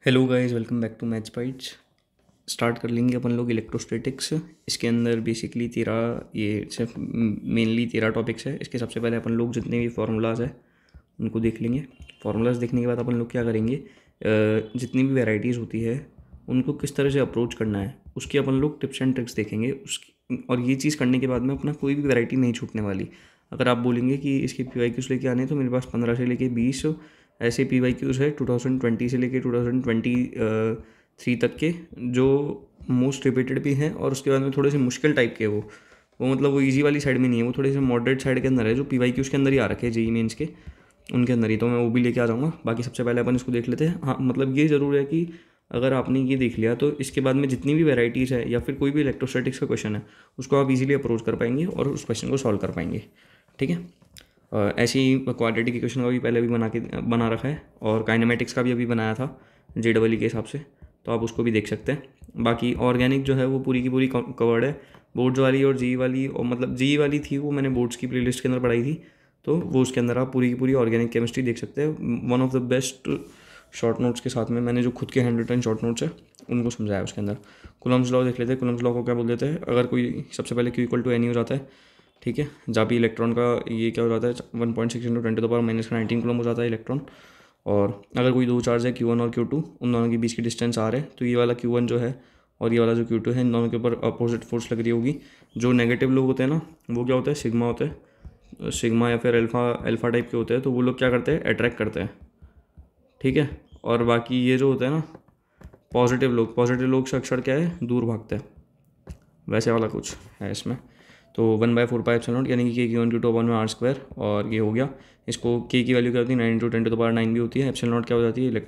Hello guys, welcome back to Match Bytes. Start कर लेंगे अपन लोग इलेक्ट्रोस्टैटिक्स। इसके अंदर बेसिकली 13 ये सिर्फ मेनली 13 टॉपिक्स है। इसके सबसे पहले अपन लोग जितने भी फार्मूलाज है उनको देख लेंगे। फार्मूलाज देखने के बाद अपन लोग क्या करेंगे, जितनी भी वैरायटीज़ होती है उनको किस तरह से अप्रोच करना है उसकी अपन लोग टिप्स एंड ट्रिक्स देखेंगे। उसकी और ये चीज़ करने के बाद में अपना कोई भी वैरायटी नहीं छूटने वाली। अगर आप बोलेंगे कि इसके PYQs लेके आने हैं तो मेरे पास 15 से लेके 20 ऐसे PYQs है 2020 से लेके 2023 तक के, जो मोस्ट रिपीटेड भी हैं और उसके बाद में थोड़े से मुश्किल टाइप के वो मतलब वो इजी वाली साइड में नहीं है, वो थोड़े से मॉडरेट साइड के अंदर है, जो PYQs के अंदर ही आ रखे हैं जेई मेंस के उनके अंदर ही। तो मैं वो भी लेके आ जाऊँगा। बाकी सबसे पहले अपन इसको देख लेते हैं। हाँ, मतलब ये ज़रूर है कि अगर आपने ये देख लिया तो इसके बाद में जितनी भी वैराइटीज़ है या फिर कोई भी इलेक्ट्रोस्टैटिक्स का क्वेश्चन है उसको आप इजीली अप्रोच कर पाएंगे और उस क्वेश्चन को सॉल्व कर पाएंगे। ठीक है। ऐसे ही क्वाड्रेटिक इक्वेशन का भी पहले भी बना रखा है और काइनेमेटिक्स का भी अभी बनाया था JEE के हिसाब से, तो आप उसको भी देख सकते हैं। बाकी ऑर्गेनिक जो है वो पूरी की पूरी कवर्ड है। बोर्ड्स वाली और JEE वाली, और मतलब JEE वाली थी वो मैंने बोर्ड्स की प्लेलिस्ट के अंदर पढ़ाई थी, तो वो उसके अंदर आप पूरी की पूरी ऑर्गेनिक केमिस्ट्री देख सकते हैं। One of the best short notes के साथ में मैंने जो खुद के हैंड रिटन शॉर्ट नोट्स है उनको समझाया उसके अंदर। कूलम्ब्स लॉ देख लेते हैं। कूलम्ब्स लॉ को क्या बोल देते हैं, अगर कोई सबसे पहले Q=NE हो जाता है, ठीक है, जहाँ भी इलेक्ट्रॉन का ये क्या हो जाता है 1.6 × 10⁻⁻19 कूलम हो जाता है इलेक्ट्रॉन। और अगर कोई दो चार्ज है Q1 और Q2, उन दोनों के बीच की डिस्टेंस R है, तो ये वाला Q1 जो है और ये वाला जो Q2 है, इन दोनों के ऊपर अपोजिट फोर्स लग रही होगी। जो नेगेटिव लोग होते हैं ना, वो क्या होता है, सिग्मा होता है, सिग्मा या फिर अल्फा टाइप के होते हैं, तो वो लोग क्या करते हैं, अट्रैक्ट करते हैं। ठीक है। और बाकी ये जो होता है ना पॉजिटिव लोग से अक्सर क्या है, दूर भागते हैं, वैसे वाला कुछ है इसमें। तो 1/4πε0 यानी कि K/Q1Q2/R², और ये हो गया। इसको K की वैल्यू क्या होती है 9 × 10⁻9 भी होती है। एप्सिलॉन क्या हो जाती है,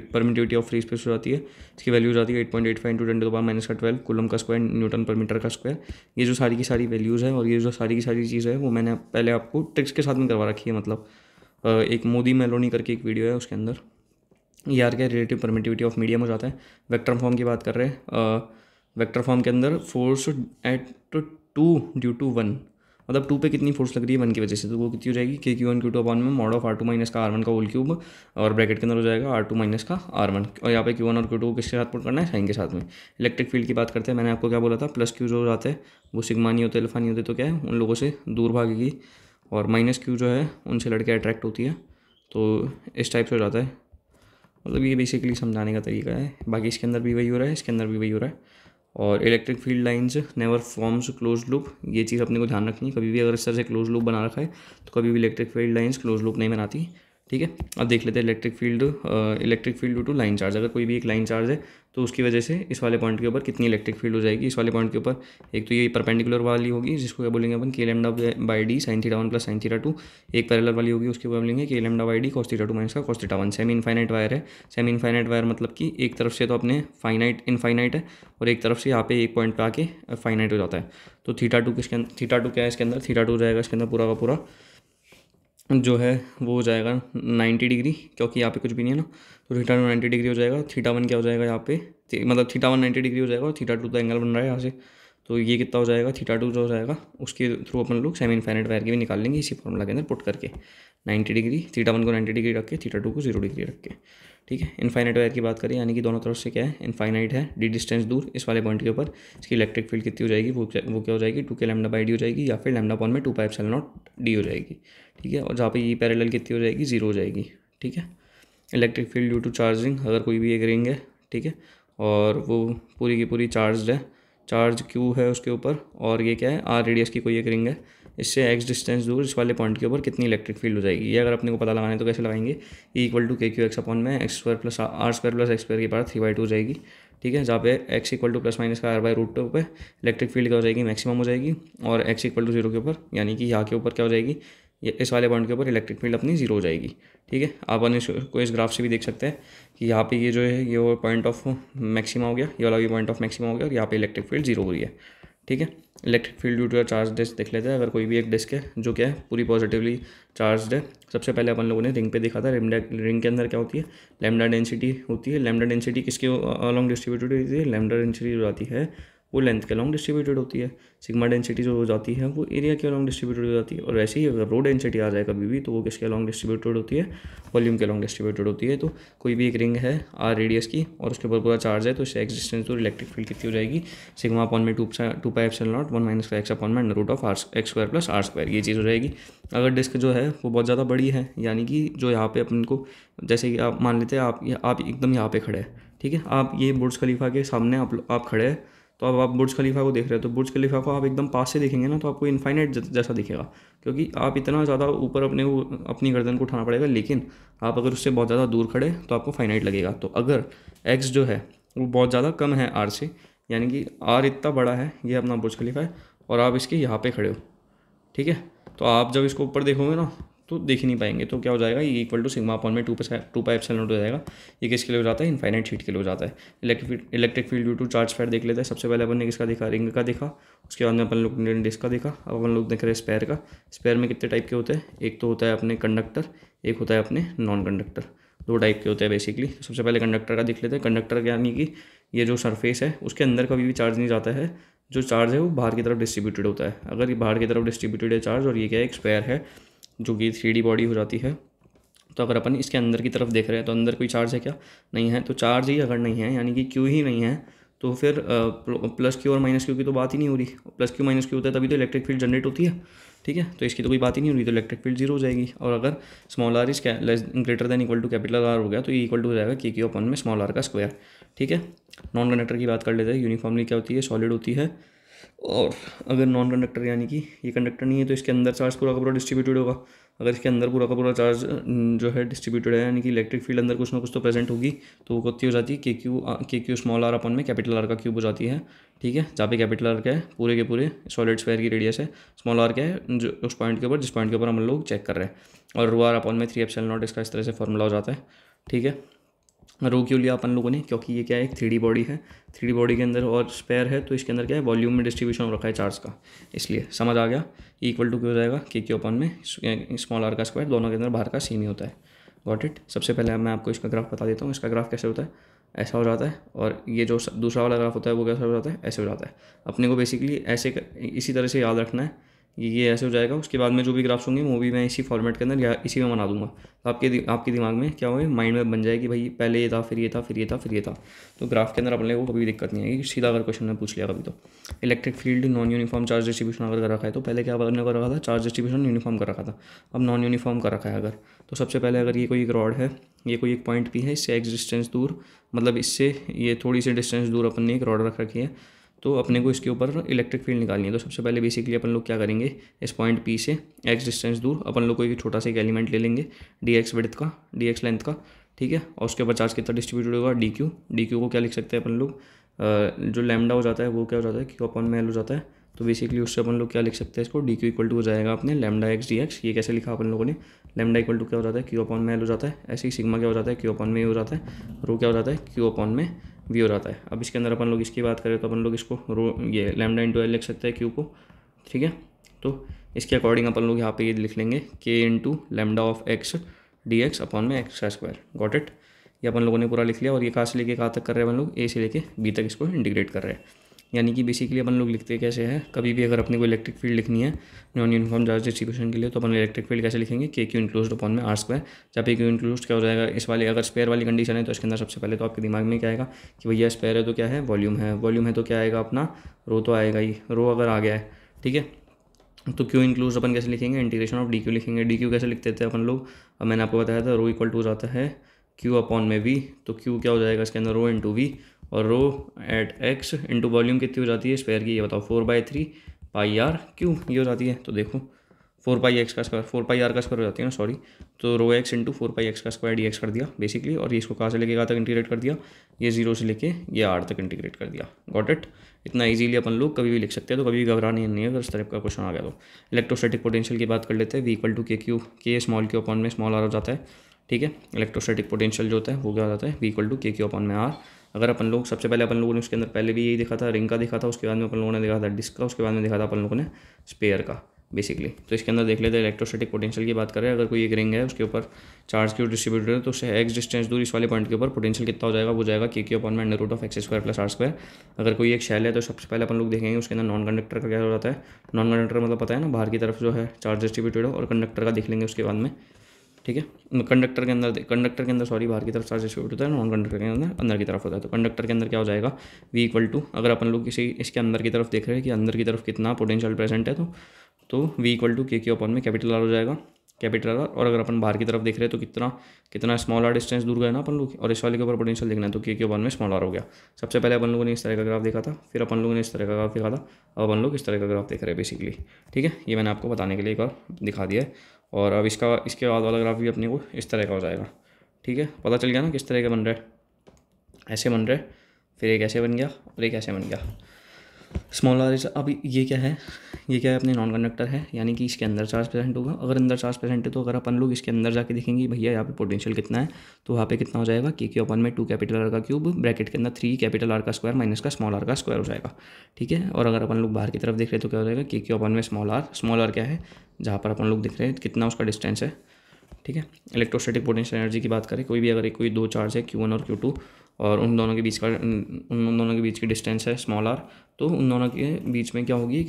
परमिटिविटी ऑफ फ्री स्पेस हो जाती है। इसकी वैल्यू हो जाती है 8.85 × 10⁻12 कूलम का स्क्वायर न्यूटन पर मीटर का स्क्वायर। ये जो सारी की सारी वैल्यूज़ है और ये जो सारी की सारी चीज़ है वो मैंने पहले आपको ट्रिक्स के साथ में करवा रखी है। मतलब एक मोदी मेलोनी करके एक वीडियो है, उसके अंदर ये आर क्या रिलेटिव परमिटिविटी ऑफ मीडियम हो जाता है। वेक्टर फॉर्म की बात कर रहे हैं। वेक्टर फॉर्म के अंदर फोर्स एट 2/1, मतलब 2 पे कितनी फोर्स लग रही है 1 की वजह से, तो वो कितनी हो जाएगी K/Q1Q2 में मॉड ऑफ R2 - का R1 का होल क्यूब, और ब्रैकेट के अंदर हो जाएगा R2 - का R1। और यहाँ पे Q1 और Q2 को किसके साथ पुट करना है, साइन के साथ में। इलेक्ट्रिक फील्ड की बात करते हैं। मैंने आपको क्या बोला था, प्लस Q जो हो जाते हैं वो सिग्मा नहीं होते, अल्फा नहीं होते, तो क्या है, उन लोगों से दूर भागेगी। और -Q जो है उनसे लड़के अट्रैक्ट होती है। तो इस टाइप से हो जाता है। मतलब ये बेसिकली समझाने का तरीका है। बाकी इसके अंदर भी वही हो रहा है, इसके अंदर भी वही हो रहा है। और electric field lines never forms close loop, ये चीज़ अपने को ध्यान रखनी है। कभी भी अगर इस तरह से क्लोज लूप बना रखा है तो कभी भी electric field lines close loop नहीं बनाती। ठीक है। अब देख लेते हैं electric field due to line charge. अगर कोई भी एक लाइन चार्ज है तो उसकी वजह से इस वाले पॉइंट के ऊपर कितनी इलेक्ट्रिक फील्ड हो जाएगी। इस वाले पॉइंट के ऊपर एक तो ये परपेंडिकुलर वाली होगी, जिसको क्या बोलेंगे अपन K λ/d sin θ1 + sin θ2। एक पैरेलल वाली होगी, उसके ऊपर बोलेंगे K λ/d cos θ2 - का cos θ1। सेमी इनफाइनाइट वायर है। सेमी इनफाइनाइट वायर मतलब कि एक तरफ से तो अपने इनफाइनाइट है और एक तरफ से यहाँ पे एक पॉइंट पे आके फाइनाइट हो जाता है। तो θ2 क्या है इसके अंदर, θ2 हो जाएगा इसके अंदर पूरा का पूरा जो है वो हो जाएगा 90 डिग्री, क्योंकि यहाँ पे कुछ भी नहीं है ना, तो θ2 90 डिग्री हो जाएगा। θ1 क्या हो जाएगा यहाँ पे, मतलब θ1 90 डिग्री हो जाएगा और θ2 तो एंगल बन रहा है यहाँ से, तो ये कितना हो जाएगा, θ2 जो हो जाएगा उसके थ्रू अपन लोग सेमी इनफाइनाइट वायर की भी निकाल लेंगे इसी फॉर्मूला के अंदर पुट करके। 90 डिग्री, θ1 को 90 डिग्री रख के, θ2 को 0 डिग्री रख के। ठीक है। इनफाइनाइट वायर की बात करें, यानी कि दोनों तरफ से क्या है, इनफाइनाइट है, डी डिस्टेंस दूर, इस वाले पॉइंट के ऊपर इसकी इलेक्ट्रिक फील्ड कितनी हो जाएगी, वो क्या हो जाएगी 2K λ/d हो जाएगी, या फिर λ/2πε0d हो जाएगी। ठीक है। और जहाँ पे ये पैरेलल कितनी हो जाएगी, 0 हो जाएगी। ठीक है। Electric field due to charging, अगर कोई भी एक रिंग है, ठीक है, और वो पूरी की पूरी चार्ज है, चार्ज Q है उसके ऊपर, और ये क्या है, R रेडियस की कोई एक रिंग है, इससे x डिस्टेंस दूर इस वाले पॉइंट के ऊपर कितनी इलेक्ट्रिक फील्ड हो जाएगी। ये अगर अपने को पता लगाना है तो कैसे लगाएंगे, E = KQX/x² + R² + x² की पावर 3/2 हो जाएगी। ठीक है। जहाँ पे x = ± का R/√2 पे इलेक्ट्रिक फील्ड क्या हो जाएगी, मैक्सिमम हो जाएगी, और x = 0 के ऊपर, यानी कि यहाँ के ऊपर क्या हो जाएगी, ये इस वाले पॉइंट के ऊपर इलेक्ट्रिक फील्ड अपनी 0 हो जाएगी। ठीक है। अपन इसको इस ग्राफ से भी देख सकते हैं कि यहाँ पे ये जो है ये वो पॉइंट ऑफ मैक्सिमा हो गया, ये वाला भी पॉइंट ऑफ मैक्सिमा हो गया, और यहाँ पे इलेक्ट्रिक फील्ड 0 हो रही है। ठीक है। Electric field due to charge disc देख लेते हैं। अगर कोई भी एक डिस्क है जो क्या है पूरी पॉजिटिवली चार्ज है, सबसे पहले अपन लोगों ने रिंग पे देखा था, रिंग के अंदर क्या होती है, लैम्डा डेंसिटी होती है। लैम्डा डेंसिटी किसके अलॉन्ग डिस्ट्रीब्यूटेड होती है, लैम्डा डेंसिटी जो आती है वो लेंथ के अलॉन्ग डिस्ट्रीब्यूटेड होती है, सिग्मा डेंसिटी जो हो जाती है वो एरिया के अलॉन्ग डिस्ट्रीब्यूटेड हो जाती है। और वैसे ही अगर रो डेंसिटी आ जाए कभी भी तो वो किसके अलॉन्ग डिस्ट्रीब्यूटेड होती है, वॉल्यूम के अलॉन्ग डिस्ट्रीब्यूटेड होती है। तो कोई भी एक रिंग है आर रेडियस की और उसके ऊपर पूरा चार्ज है तो इससे एक्जिस्टेंस तो इलेक्ट्रिक फील्ड कितनी हो जाएगी, सिग्मा अपॉन में 2 pi epsilon not 1 minus x upon में under root of x square plus r square, ये चीज़ हो जाएगी। अगर डिस्क जो है वो बहुत ज़्यादा बड़ी है, यानी कि जो यहाँ पे अपन को, जैसे कि आप मान लेते हैं आप एकदम यहाँ पे खड़े हैं, ठीक है, आप ये बुर्ज खलीफा के सामने आप खड़े हैं, तो अब आप बुर्ज खलीफा को देख रहे हैं, तो बुर्ज खलीफा को आप एकदम पास से देखेंगे ना तो आपको इनफाइनाइट जैसा दिखेगा, क्योंकि आप इतना ज़्यादा ऊपर अपनी गर्दन को उठाना पड़ेगा। लेकिन आप अगर उससे बहुत ज़्यादा दूर खड़े तो आपको फाइनाइट लगेगा। तो अगर एक्स जो है वो बहुत ज़्यादा कम है आर से, यानी कि आर इतना बड़ा है, ये अपना बुर्ज खलीफा है और आप इसके यहाँ पे खड़े हो, ठीक है, तो आप जब इसको ऊपर देखोगे ना तो देख ही नहीं पाएंगे। तो क्या हो जाएगा, ये इक्वल टू सिग्मा अपॉन में 2 पाई एप्सिलॉन नॉट हो जाएगा। ये किसके लिए हो जाता है, इनफाइनाइट शीट के लिए हो जाता है। Electric field due to charge pair देख लेते हैं। सबसे पहले अपन ने किसका देखा, रिंग का देखा, उसके बाद में अपन लोग ने डिस्क का देखा। अब अपन लोग देख रहे हैं स्पेयर का। स्पेयर में कितने टाइप के होते हैं, एक तो होता है अपने कंडक्टर, एक होता है अपने नॉन कंडक्टर, 2 टाइप के होते हैं बेसिकली। सबसे पहले कंडक्टर का देख लेते हैं। कंडक्टर यानी कि ये जो सरफेस है उसके अंदर कभी भी चार्ज नहीं जाता है, जो चार्ज है वो बाहर की तरफ डिस्ट्रीब्यूटेड होता है। अगर ये बाहर की तरफ डिस्ट्रीब्यूटेड है चार्ज और ये क्या है, एक स्पेयर है जो कि 3D बॉडी हो जाती है, तो अगर अपन इसके अंदर की तरफ देख रहे हैं तो अंदर कोई चार्ज है क्या, नहीं है। तो चार्ज ही अगर नहीं है यानी कि क्यू ही नहीं है तो फिर प्लस क्यू और माइनस क्यू की तो बात ही नहीं हो रही। प्लस क्यू माइनस क्यू होता है तभी तो इलेक्ट्रिक फील्ड जनरेट होती है, ठीक है, तो इसकी तो कोई बात ही नहीं हो रही, तो इलेक्ट्रिक फील्ड 0 हो जाएगी। और अगर small r is greater than equal to capital R हो गया तो ये इक्वल टू हो जाएगा के क्यू अपन में स्मॉल आर का स्क्वायर, ठीक है। नॉन कंडक्टर की बात कर लेते हैं। यूनिफॉर्मली क्या होती है, सॉलिड होती है। और अगर नॉन कंडक्टर यानी कि ये कंडक्टर नहीं है तो इसके अंदर चार्ज पूरा का पूरा डिस्ट्रीब्यूटेड होगा। अगर इसके अंदर पूरा का पूरा चार्ज जो है डिस्ट्रीब्यूटेड है यानी कि इलेक्ट्रिक फील्ड अंदर कुछ ना कुछ तो प्रेजेंट होगी, तो वो कितनी हो जाती है, के क्यू स्मॉल आर अपन में कैपिटल आर का क्यूब हो जाती है, ठीक है। जहाँ पे कैपिटल आर क्या है, पूरे के पूरे सॉलिड स्फीयर की रेडियस है, स्मॉल आर क्या है, जो उस पॉइंट के ऊपर जिस पॉइंट के ऊपर हम लोग चेक कर रहे हैं, और रो आर अपन में 3 एप्सिलॉन नॉट, इसका इस तरह से फॉर्मूला हो जाता है, ठीक है। रो क्यों लिया अपन लोगों ने, क्योंकि ये क्या है, एक 3D बॉडी है, 3D बॉडी के अंदर और स्पेयर है तो इसके अंदर क्या है, वॉल्यूम में डिस्ट्रीब्यूशन हो रखा है चार्ज का, इसलिए समझ आ गया। इक्वल टू क्या हो जाएगा, के क्यू अपन में स्मॉल आर का स्क्वायर, दोनों के अंदर बाहर का सेम ही होता है। Got it. सबसे पहले मैं आपको इसका ग्राफ बता देता हूँ। इसका ग्राफ कैसे होता है, ऐसा हो जाता है, और ये जो दूसरा वाला ग्राफ होता है वो कैसा हो जाता है, ऐसे हो जाता है। अपने को बेसिकली ऐसे इसी तरह से याद रखना है, ये ऐसे हो जाएगा। उसके बाद में जो भी ग्राफ्स होंगे वो भी मैं इसी फॉर्मेट के अंदर या इसी में बना दूंगा, तो आपके दिमाग में क्या होगा, माइंड में बन जाएगी भाई पहले ये था फिर ये था फिर ये था फिर ये था। तो ग्राफ के अंदर अपने को कभी भी दिक्कत नहीं आएगी, सीधा अगर क्वेश्चन में पूछ लिया कभी तो। Electric field non uniform charge distribution अगर कर रखा है तो पहले क्या करने कर रखा था, चार्ज डिस्ट्रीब्यूशन यूनिफॉर्म कर रखा था, अब नॉन यूनिफॉर्म कर रखा है अगर, तो सबसे पहले अगर ये कोई एक रॉड है, ये कोई एक पॉइंट पी है, इससे एक डिस्टेंस दूर, मतलब इससे ये थोड़ी सी डिस्टेंस दूर अपन ने एक रॉड रख रखी है, तो अपने को इसके ऊपर इलेक्ट्रिक फील्ड निकालनी है। तो सबसे पहले बेसिकली अपन लोग क्या करेंगे, इस पॉइंट पी से एक्स डिस्टेंस दूर अपन लोग को एक छोटा सा एक एलिमेंट ले लेंगे, डी एक्स विड्थ का, डी एक्स लेंथ का, ठीक है, और उसके ऊपर चार्ज कितना डिस्ट्रीब्यूटेड होगा, डी क्यू को क्या लिख सकते हैं अपन लोग, जो लैम्डा हो जाता है वो क्या हो जाता है, क्यू अपॉन में एल हो जाता है, तो बेसिकली उससे अपन लोग क्या लिख सकते हैं इसको, डी क्यू इक्वल टू हो जाएगा अपने लैम्डा एक्स डी एक्स। ये कैसे लिखा अपन लोगों ने, लैम्डा इक्वल टू क्या हो जाता है, क्यू अपॉन में एल हो जाता है, ऐसे ही सिग्मा क्या हो जाता है, क्यू अपॉन में हो जाता है, रो क्या हो जाता है, क्यू अपॉन में वी हो जाता है। अब इसके अंदर अपन लोग इसकी बात करें तो अपन लोग इसको रो ये लैम्डा इंटू एल लिख सकते हैं क्यू को, ठीक है। तो इसके अकॉर्डिंग अपन लोग यहाँ पे ये लिख लेंगे के into lambda of x D x upon में एक्स का स्क्वायर। Got it. ये अपन लोगों ने पूरा लिख लिया, और ये कहाँ से लेके कहाँ तक कर रहे हैं अपन लोग, ए से लेके बी तक इसको इंटीग्रेट कर रहे हैं। यानी कि बेसिकली अपन लोग लिखते कैसे हैं, कभी भी अगर अपने को इलेक्ट्रिक फील्ड लिखनी है नॉन यूनिफॉर्म चार्ज डिस्ट्रीब्यूशन के लिए, तो अपन इलेक्ट्रिक फील्ड कैसे लिखेंगे, के क्यू इंक्लूज्ड अपॉन में आर स्क्वायर। जहाँ पे क्यू इंक्लूज्ड क्या हो जाएगा, इस वाले अगर स्पेयर वाली कंडीशन है तो इसके अंदर सबसे पहले तो आपके दिमाग में क्या आएगा कि भैया स्पेयर है तो क्या है, वॉल्यूम है, वॉल्यूम है तो क्या आएगा अपना, रो तो आएगा ही, रो अगर आ गया है, ठीक है। तो क्यू इंक्लूज अपन कैसे लिखेंगे, इंटीग्रेशन ऑफ डी क्यू लिखेंगे। डी क्यू कैसे लिखते थे अपन लोग, अब मैंने आपको बताया था, रो इक्वल टू जाता है क्यू अपॉन में वी, तो क्यू क्या हो जाएगा इसके अंदर, रो इंटू वी, और रो एट एक्स इंटू वॉल्यूम कितनी हो जाती है स्पेयर की, ये बताओ, 4/3 पाई आर क्यू, ये हो जाती है। तो देखो 4 पाई एक्स का स्क्वायर, 4 पाई आर का स्क्वायर हो जाती है ना, सॉरी, तो रो एक्स इंटू 4 पाई एक्स का स्क्वायर डी एक्स कर दिया बेसिकली, और ये इसको कहाँ से लेके कहाँ तक इंटीग्रेट कर दिया, ये 0 से लेके ये आर तक इंटीग्रेट कर दिया। Got it. इतना इजीली अपन लोग कभी भी लिख सकते हैं, तो कभी भी घबरानी नहीं है अगर इस तरह का क्वेश्चन आ गया तो। इलेक्ट्रोस्टैटिक पोटेंशियल की बात कर लेते हैं, वी इक्वल टू के क्यू, के स्मॉल क्यू अपॉन में स्मॉल आर हो जाता है, ठीक है। इलेक्ट्रोस्टैटिक पोटेंशियल जो होता है वो क्या हो जाता है, वी इक्वल टू के क्यू अपॉन में आर। अगर अपन लोग सबसे पहले अपन लोगों ने उसके अंदर पहले भी यही देखा था, रिंग का देखा था, उसके बाद में अपन लोगों ने देखा था डिस्क का, उसके बाद में देखा था अपन लोगों ने स्पेयर का। बेसिकली। तो इसके अंदर देख लेते हैं इलेक्ट्रोस्टैटिक पोटेंशियल की बात करें, अगर कोई एक रिंग है उसके ऊपर चार्ज क्यू डिस्ट्रीब्यूटेड है तो उससे एक्स डिस्टेंस दूर इस वाले पॉइंट के ऊपर पोटेंशियल कितना हो जाएगा, वो जाएगा के क्यू अपॉन में under root of x square plus r square. अगर कोई एक शेल है तो सबसे पहले अपन लोग देखेंगे उसके अंदर नॉन कंडक्टर का क्या हो जाता है। नॉन कंडक्टर मतलब पता है ना, बाहर की तरफ जो है चार्ज डिस्ट्रीब्यूटेड हो, और कंडक्टर का देख लेंगे उसके बाद में, ठीक है। कंडक्टर के अंदर सॉरी बाहर की तरफ चार्ज डिस्ट्रीब्यूट होता है, नॉन कंडक्टर के अंदर अंदर की तरफ होता है। तो कंडक्टर के अंदर क्या हो जाएगा, वी इक्वल टू, अगर अपन लोग किसी इसके अंदर की तरफ देख रहे हैं कि अंदर की तरफ कितना पोटेंशियल प्रेजेंट है, तो वी इक्वल टू के क्यू अपॉन में कैपिटल आर हो जाएगा, कैपिटल आर। और अगर अपन बाहर की तरफ देख रहे हैं तो कितना स्मॉल आर डिस्टेंस दूर गए ना अपन लोग, और इस वाले के ऊपर पोटेंशियल देखना है तो के क्यू अपॉन में स्मॉल आर हो गया। सबसे पहले अपन लोगों ने इस तरह का ग्राफ देखा था, फिर अपन लोगों ने इस तरह का ग्राफ देखा था, अब अपन लोग इस तरह का ग्राफ देख रहे हैं बेसिकली, ठीक है। ये मैंने आपको बताने के लिए एक बार दिखा दिया है। और अब इसके बाद वाला ग्राफ भी अपने को इस तरह का हो जाएगा, ठीक है। पता चल गया ना किस तरह का बन रहा है, ऐसे बन रहा है, फिर एक ऐसे बन गया और एक ऐसे बन गया। Small r. अब ये क्या है, अपने नॉन कंडक्टर है, यानी कि इसके अंदर चार्ज प्रेजेंट होगा। अगर अंदर चार्ज प्रेजेंट है तो अगर अपन लोग इसके अंदर जाके देखेंगे भैया यहाँ पे पोटेंशियल कितना है, तो वहाँ पे कितना हो जाएगा, के क्यू अपन में 2 कैपिटल आर का क्यूब ब्रैकेट के अंदर 3 कैपिटल आर का स्क्वायर माइनस का स्मॉल आर का स्क्वायर हो जाएगा, ठीक है। और अगर अपन लोग बाहर की तरफ देख रहे हैं तो क्या हो जाएगा, के क्यू अपन में स्मॉल आर क्या है, जहाँ पर अपन लोग दिख रहे हैं कितना उसका डिस्टेंस है, ठीक है। इलेक्ट्रोस्टैटिक पोटेंशियल एनर्जी की बात करें, कोई भी अगर कोई दो चार्ज है Q1 और Q2 और उन दोनों के बीच की डिस्टेंस है स्मॉल आर, तो उन दोनों के बीच में क्या होगी,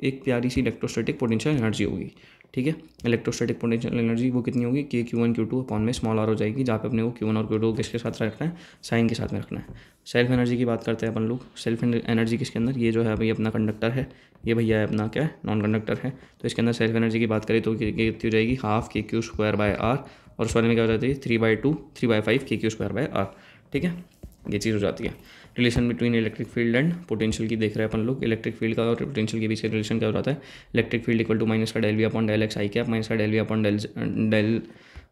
एक प्यारी सी इलेक्ट्रोस्टैटिक पोटेंशियल एनर्जी होगी, ठीक है। इलेक्ट्रोस्टैटिक पोटेंशियल एनर्जी वो कितनी होगी, के Q1 Q2 अपॉन में स्मॉल आर हो जाएगी, जहाँ पे अपने को Q1 और Q2 किसके साथ रखना है, साइन के साथ में रखना है। सेल्फ एनर्जी की बात करते हैं अपन लोग। सेल्फ एनर्जी किसके अंदर, ये जो है भाई अपना कंडक्टर है, ये भैया है अपना क्या है, नॉन कंडक्टर है। तो इसके अंदर सेल्फ एनर्जी की बात करें तो कितनी हो जाएगी, हाफ के क्यू स्क्वायर बाय आर, और उस वाले में क्या हो जाती है 3/5 के क्यू स्क्वायर बाय आर, ठीक है। ये चीज़ हो जाती है। Relation between electric field and potential की देख रहे हैं अपन लोग। इलेक्ट्रिक फील्ड का और पोटेंशियल के बीच का रिलेशन क्या हो जाता है, electric field equal to minus का del V upon del x i cap minus का del V upon del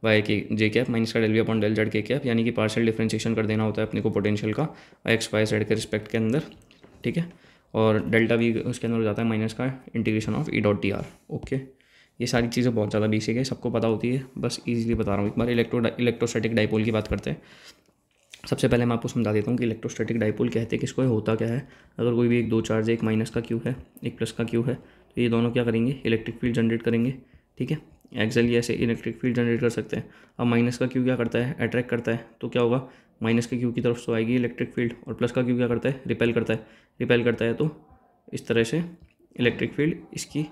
y के जे कैप माइनस का del V upon del z k cap, यानी कि पार्शियल डिफरेंशिएशन कर देना होता है अपने को पोटेंशियल का एक्स वाई जेड के रिस्पेक्ट के अंदर, ठीक है। और डेल्टा वी उसके अंदर हो जाता है माइनस का integration of E dot T R, okay. ये सारी चीज़ें बहुत ज़्यादा बेसिक है, सबको पता होती है, बस इजीली बता रहा हूँ। एक बार इलेक्ट्रोस्टैटिक डाइपोल की बात करते हैं। सबसे पहले मैं आपको समझा देता हूँ कि इलेक्ट्रोस्टैटिक डाइपोल कहते हैं किसको है, होता क्या है। अगर कोई भी एक दो चार्ज है, एक माइनस का क्यू है एक प्लस का क्यू है, तो ये दोनों क्या करेंगे, इलेक्ट्रिक फील्ड जनरेट करेंगे, ठीक है। एक्चुअली ऐसे इलेक्ट्रिक फील्ड जनरेट कर सकते हैं। अब माइनस का क्यू क्या करता है, अट्रैक्ट करता है, तो क्या होगा, माइनस के क्यू की तरफ तो आएगी इलेक्ट्रिक फील्ड, और प्लस का क्यू क्या करता है, रिपेल करता है, तो इस तरह से इलेक्ट्रिक फील्ड इसकी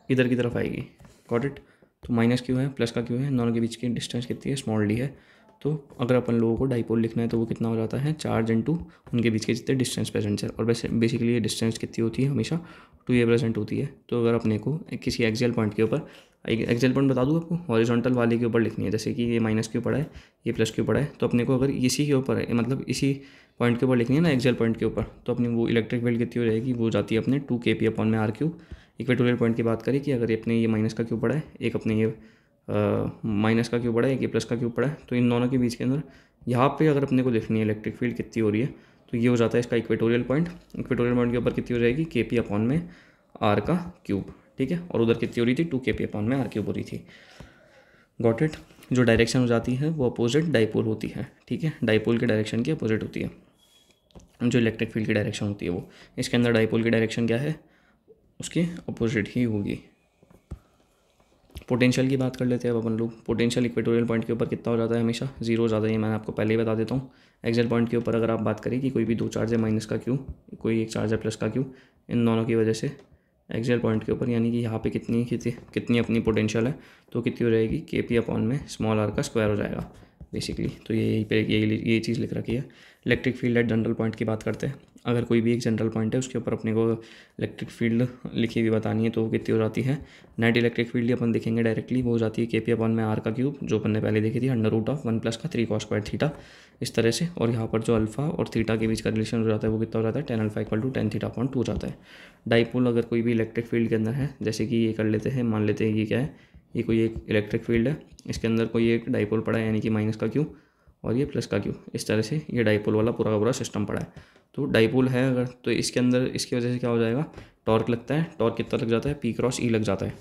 इधर की तरफ आएगी, गॉट इट। तो माइनस क्यू है प्लस का क्यू है, इन दोनों के बीच की डिस्टेंस कितनी है, स्मॉल डी है। तो अगर अपन लोगों को डाइपोल लिखना है तो वो कितना हो जाता है, चार्ज इनटू उनके बीच के जितने डिस्टेंस प्रेजेंट है। और बेसिकली ये डिस्टेंस कितनी होती है, हमेशा 2a प्रेजेंट होती है। तो अगर अपने को किसी एक्सियल पॉइंट के ऊपर, एक्सियल पॉइंट बता दूँ आपको, हॉरिजॉन्टल वाले के ऊपर लिखनी है, जैसे कि ये माइनस क्यू पड़ा है, ये प्लस क्यू पड़ा है, तो अपने को अगर इसी के ऊपर है, मतलब इसी पॉइंट के ऊपर लिखनी है ना, एक्सियल पॉइंट के ऊपर, तो अपनी वो इलेक्ट्रिक फील्ड कितनी हो जाएगी, वो जाती है अपने 2kp अपॉन में आर क्यू। इक्वेटोरियल पॉइंट की बात करें कि अगर अपने ये माइनस का क्यू पड़ा है, एक अपने ये माइनस का क्यू पड़ा है, एक ये प्लस का क्यू पड़ा है, तो इन दोनों के बीच के अंदर यहाँ पे अगर अपने को देखनी है इलेक्ट्रिक फील्ड कितनी हो रही है, तो ये हो जाता है इसका इक्वेटोरियल पॉइंट के ऊपर कितनी हो जाएगी, केपी अपॉन में आर का क्यूब, ठीक है। और उधर कितनी हो रही थी, 2kp अपॉन में आर क्यूब हो रही थी, गॉट इट। जो डायरेक्शन हो जाती है वो अपोजिट डाइपोल होती है, ठीक है। डाइपोल की डायरेक्शन की अपोजिट होती है जो इलेक्ट्रिक फील्ड की डायरेक्शन होती है वो। इसके अंदर डाइपोल की डायरेक्शन क्या है, उसकी अपोजिट ही होगी। पोटेंशियल की बात कर लेते हैं अब अपन लोग। पोटेंशियल इक्वेटोरियल पॉइंट के ऊपर कितना हो जाता है, हमेशा जीरो हो जाता है, ये मैंने आपको पहले ही बता देता हूँ। एक्सियल पॉइंट के ऊपर अगर आप बात करें कि कोई भी दो चार्ज है माइनस का क्यू, कोई एक चार्ज है प्लस का क्यू, इन दोनों की वजह से एक्सियल पॉइंट के ऊपर, यानी कि यहाँ पे कितनी अपनी पोटेंशियल है, तो कितनी हो जाएगी, केपी अपॉन में स्मॉल आर का स्क्वायर हो जाएगा बेसिकली। तो ये चीज़ लिख रखी है। Electric field at general point की बात करते हैं। अगर कोई भी एक जनरल पॉइंट है उसके ऊपर अपने को इलेक्ट्रिक फील्ड लिखी हुई बतानी है, तो वो कितनी हो जाती है, नेट इलेक्ट्रिक फील्ड अपन देखेंगे डायरेक्टली, वो हो जाती है केपी अपॉन में आर का क्यूब, जो अपन ने पहले देखी थी, अंडर रूट ऑफ 1 प्लस का 3 cos स्क्वायर थीटा, इस तरह से। और यहाँ पर जो अल्फा और थीटा के बीच का रिलेशन हो जाता है वो कितना हो जाता है, tan alpha equal to tan theta upon 2 हो जाता है। डाइपोल अगर कोई भी इलेक्ट्रिक फील्ड के अंदर है, जैसे कि ये कर लेते हैं, मान लेते हैं ये क्या है, ये कोई एक इलेक्ट्रिक फील्ड है, इसके अंदर कोई एक डाइपोल पड़ा है, यानी कि माइनस का क्यू और ये प्लस का क्यू, इस तरह से ये डाइपोल वाला पूरा का पूरा सिस्टम पड़ा है। तो डाइपोल है अगर, तो इसके अंदर इसकी वजह से क्या हो जाएगा, टॉर्क लगता है। टॉर्क कितना लग जाता है, P क्रॉस E लग जाता है,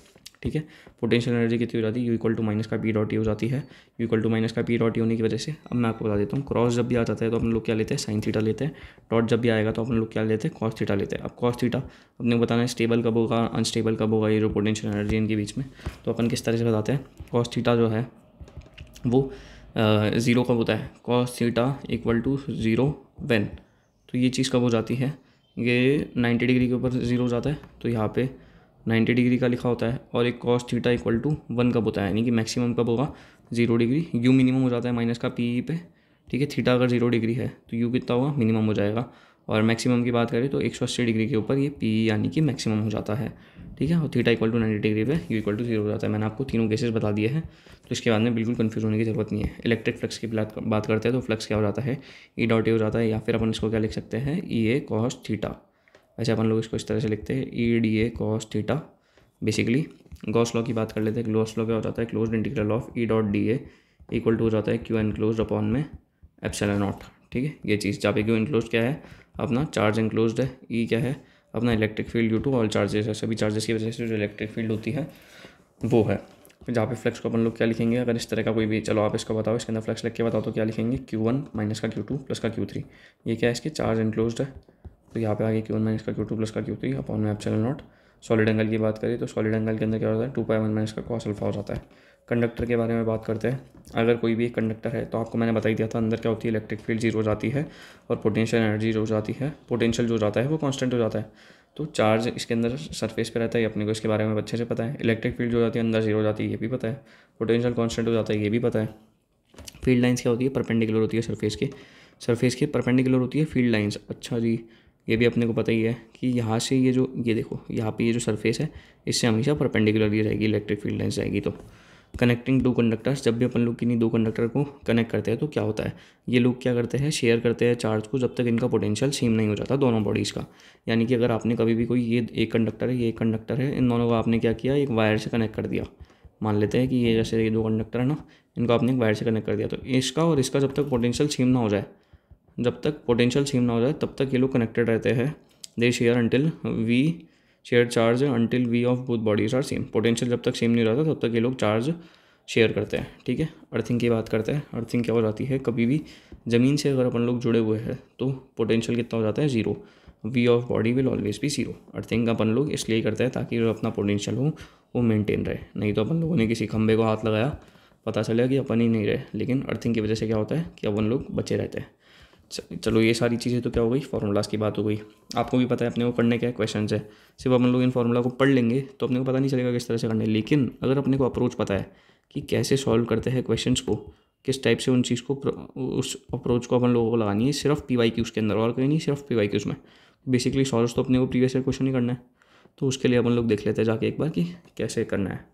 ठीक है। पोटेंशियल एनर्जी कितनी हो जाती है, यू इक्वल टू माइनस का पी डॉट ई हो जाती है। यू इक्वल टू माइनस का पी डॉट ई होने की वजह से अब मैं आपको बता देता हूँ, क्रॉस जब भी आ जाता है तो अपन लोग क्या लेते हैं, साइन थीटा लेते हैं। डॉट जब भी आएगा तो अपन लोग क्या लेते हैं, कॉस थीटा लेते हैं। अब कॉस थीटा अपने को बताना है स्टेबल कब होगा, अनस्टेबल कब होगा, ये जो पोटेंशियल एनर्जी इनके बीच में। तो अपन किस तरह से बताते हैं, कॉस थीटा जो है वो ज़ीरो कब होता है, cos theta equal to zero when. तो ये चीज़ कब हो जाती है, ये 90 डिग्री के ऊपर ज़ीरो हो जाता है, तो यहाँ पे 90 डिग्री का लिखा होता है। और एक कॉस थीटा इक्वल टू 1 कब होता है, यानी कि मैक्सिमम कब होगा, 0 डिग्री। यू मिनिमम हो जाता है माइनस का पी पे, ठीक है। थीटा अगर 0 डिग्री है तो यू कितना होगा, मिनिमम हो जाएगा। और मैक्सिमम की बात करें तो 180 डिग्री के ऊपर ये पी यानी कि मैक्सिमम हो जाता है, ठीक है। और थीटा इक्वल टू 90 डिग्री पे यू इक्वल टू 0 हो जाता है। मैंने आपको तीनों केसेस बता दिए हैं, तो इसके बाद में बिल्कुल कंफ्यूज होने की ज़रूरत नहीं है। इलेक्ट्रिक फ्लक्स की बात करते हैं तो फ्लक्स क्या हो जाता है, ई डॉट ए हो जाता है, या फिर अपन इसको क्या लिख सकते हैं, ई ए कॉस थीटा। वैसे अपन लोग इसको इस तरह से लिखते हैं, E D A cos theta. Basically Gauss law की बात कर लेते हैं। गॉस लॉ क्या हो जाता है, closed integral of E dot d A equal to हो जाता है क्यू एनक्लोज्ड अपॉन में एप्सिलॉन नॉट, ठीक है। ये चीज़ जहाँ पे क्यू एनक्लोज्ड क्या है, अपना चार्ज एनक्लोज्ड है, ई क्या है, अपना electric field due to all charges है, सभी चार्जेस की वजह से जो इलेक्ट्रिक फील्ड होती है वो है। फिर जहाँ पे फ्लक्स को अपन लोग क्या लिखेंगे, अगर इस तरह का कोई भी, चलो आप इसको बताओ, इसके अंदर फ्लक्स लिख के बताओ तो क्या लिखेंगे, Q1 माइनस का Q2 प्लस का Q3। ये क्या है, इसके चार्ज एनक्लोज्ड है, तो यहाँ पे आगे Q1 माइनस का Q2 प्लस का Q3 अपॉन में एप्सिलॉन नॉट। सॉलिड एंगल की बात करें तो सॉलिड एंगल के अंदर क्या होता है, 2π1 माइनस का कॉस अल्फा हो जाता है। कंडक्टर के बारे में बात करते हैं। अगर कोई भी एक कंडक्टर है तो आपको मैंने बता ही दिया था, अंदर क्या होती है, इलेक्ट्रिक फील्ड 0 हो जाती है और पोटेंशियल एनर्जी जो जाती है, पोटेंशियल जो जाता है वो कांस्टेंट हो जाता है। तो चार्ज इसके अंदर सरफेस पे रहता है, अपने को इसके बारे में अच्छे से पता है। इलेक्ट्रिक फील्ड जो जाती है अंदर 0 हो जाती है, ये भी पता है। पोटेंशियल कांस्टेंट हो जाता है, ये भी पता है। फील्ड लाइंस क्या होती है, परपेंडिकुलर होती है सरफेस के परपेंडिकुलर होती है फील्ड लाइंस। अच्छा जी, ये भी अपने को पता ही है कि यहाँ से ये जो, ये देखो यहाँ पे ये जो सरफेस है इससे हमेशा परपेंडिकुलर ही रहेगी इलेक्ट्रिक फील्ड लाइंस जाएगी। तो कनेक्टिंग टू कंडक्टर्स, जब भी अपन लोग किन्हीं दो कंडक्टर को कनेक्ट करते हैं तो क्या होता है, ये लोग क्या करते हैं, शेयर करते हैं चार्ज को जब तक इनका पोटेंशियल सेम नहीं हो जाता दोनों बॉडीज़ का। यानी कि अगर आपने कभी भी कोई, ये एक कंडक्टर है, ये एक कंडक्टर है, इन दोनों को आपने क्या किया, एक वायर से कनेक्ट कर दिया। मान लेते हैं कि ये जैसे ये दो कंडक्टर है ना, इनको आपने एक वायर से कनेक्ट कर दिया, तो इसका और इसका जब तक पोटेंशियल सेम ना हो जाए, तब तक ये लोग कनेक्टेड रहते हैं। They share until we share charge until V of both bodies are same. Potential जब तक सेम नहीं रहता तब तक ये लोग चार्ज शेयर करते हैं, ठीक है। अर्थिंग की बात करते हैं। अर्थिंग क्या हो जाती है, कभी भी ज़मीन से अगर अपन लोग जुड़े हुए हैं तो पोटेंशियल कितना हो जाता है, 0। V of body will always be 0। Earthing अपन लोग इसलिए करते हैं ताकि जो अपना पोटेंशियल हो वो मेंटेन रहे। नहीं तो अपन लोगों ने किसी खंबे को हाथ लगाया, पता चला कि अपन ही नहीं रहे, लेकिन अर्थिंग की वजह से क्या होता है कि अपन लोग बचे रहते हैं। चलो ये सारी चीज़ें तो क्या हो गई, फार्मूलाज की बात हो गई। आपको भी पता है अपने को करने क्या क्वेश्चन है, सिर्फ अपन लोग इन फार्मूला को पढ़ लेंगे तो अपने को पता नहीं चलेगा किस तरह से करने। लेकिन अगर अपने को अप्रोच पता है कि कैसे सॉल्व करते हैं क्वेश्चंस को, किस टाइप से उन चीज़ को, उस अप्रोच को अपन लोगों को लगानी है सिर्फ PYQs के अंदर, और कहीं नहीं, सिर्फ PYQs में। बेसिकली सॉल्व तो अपने को प्रीवियस ईयर क्वेश्चन ही करना है, तो उसके लिए अपन लोग देख लेते हैं जाके एक बार कि कैसे करना है।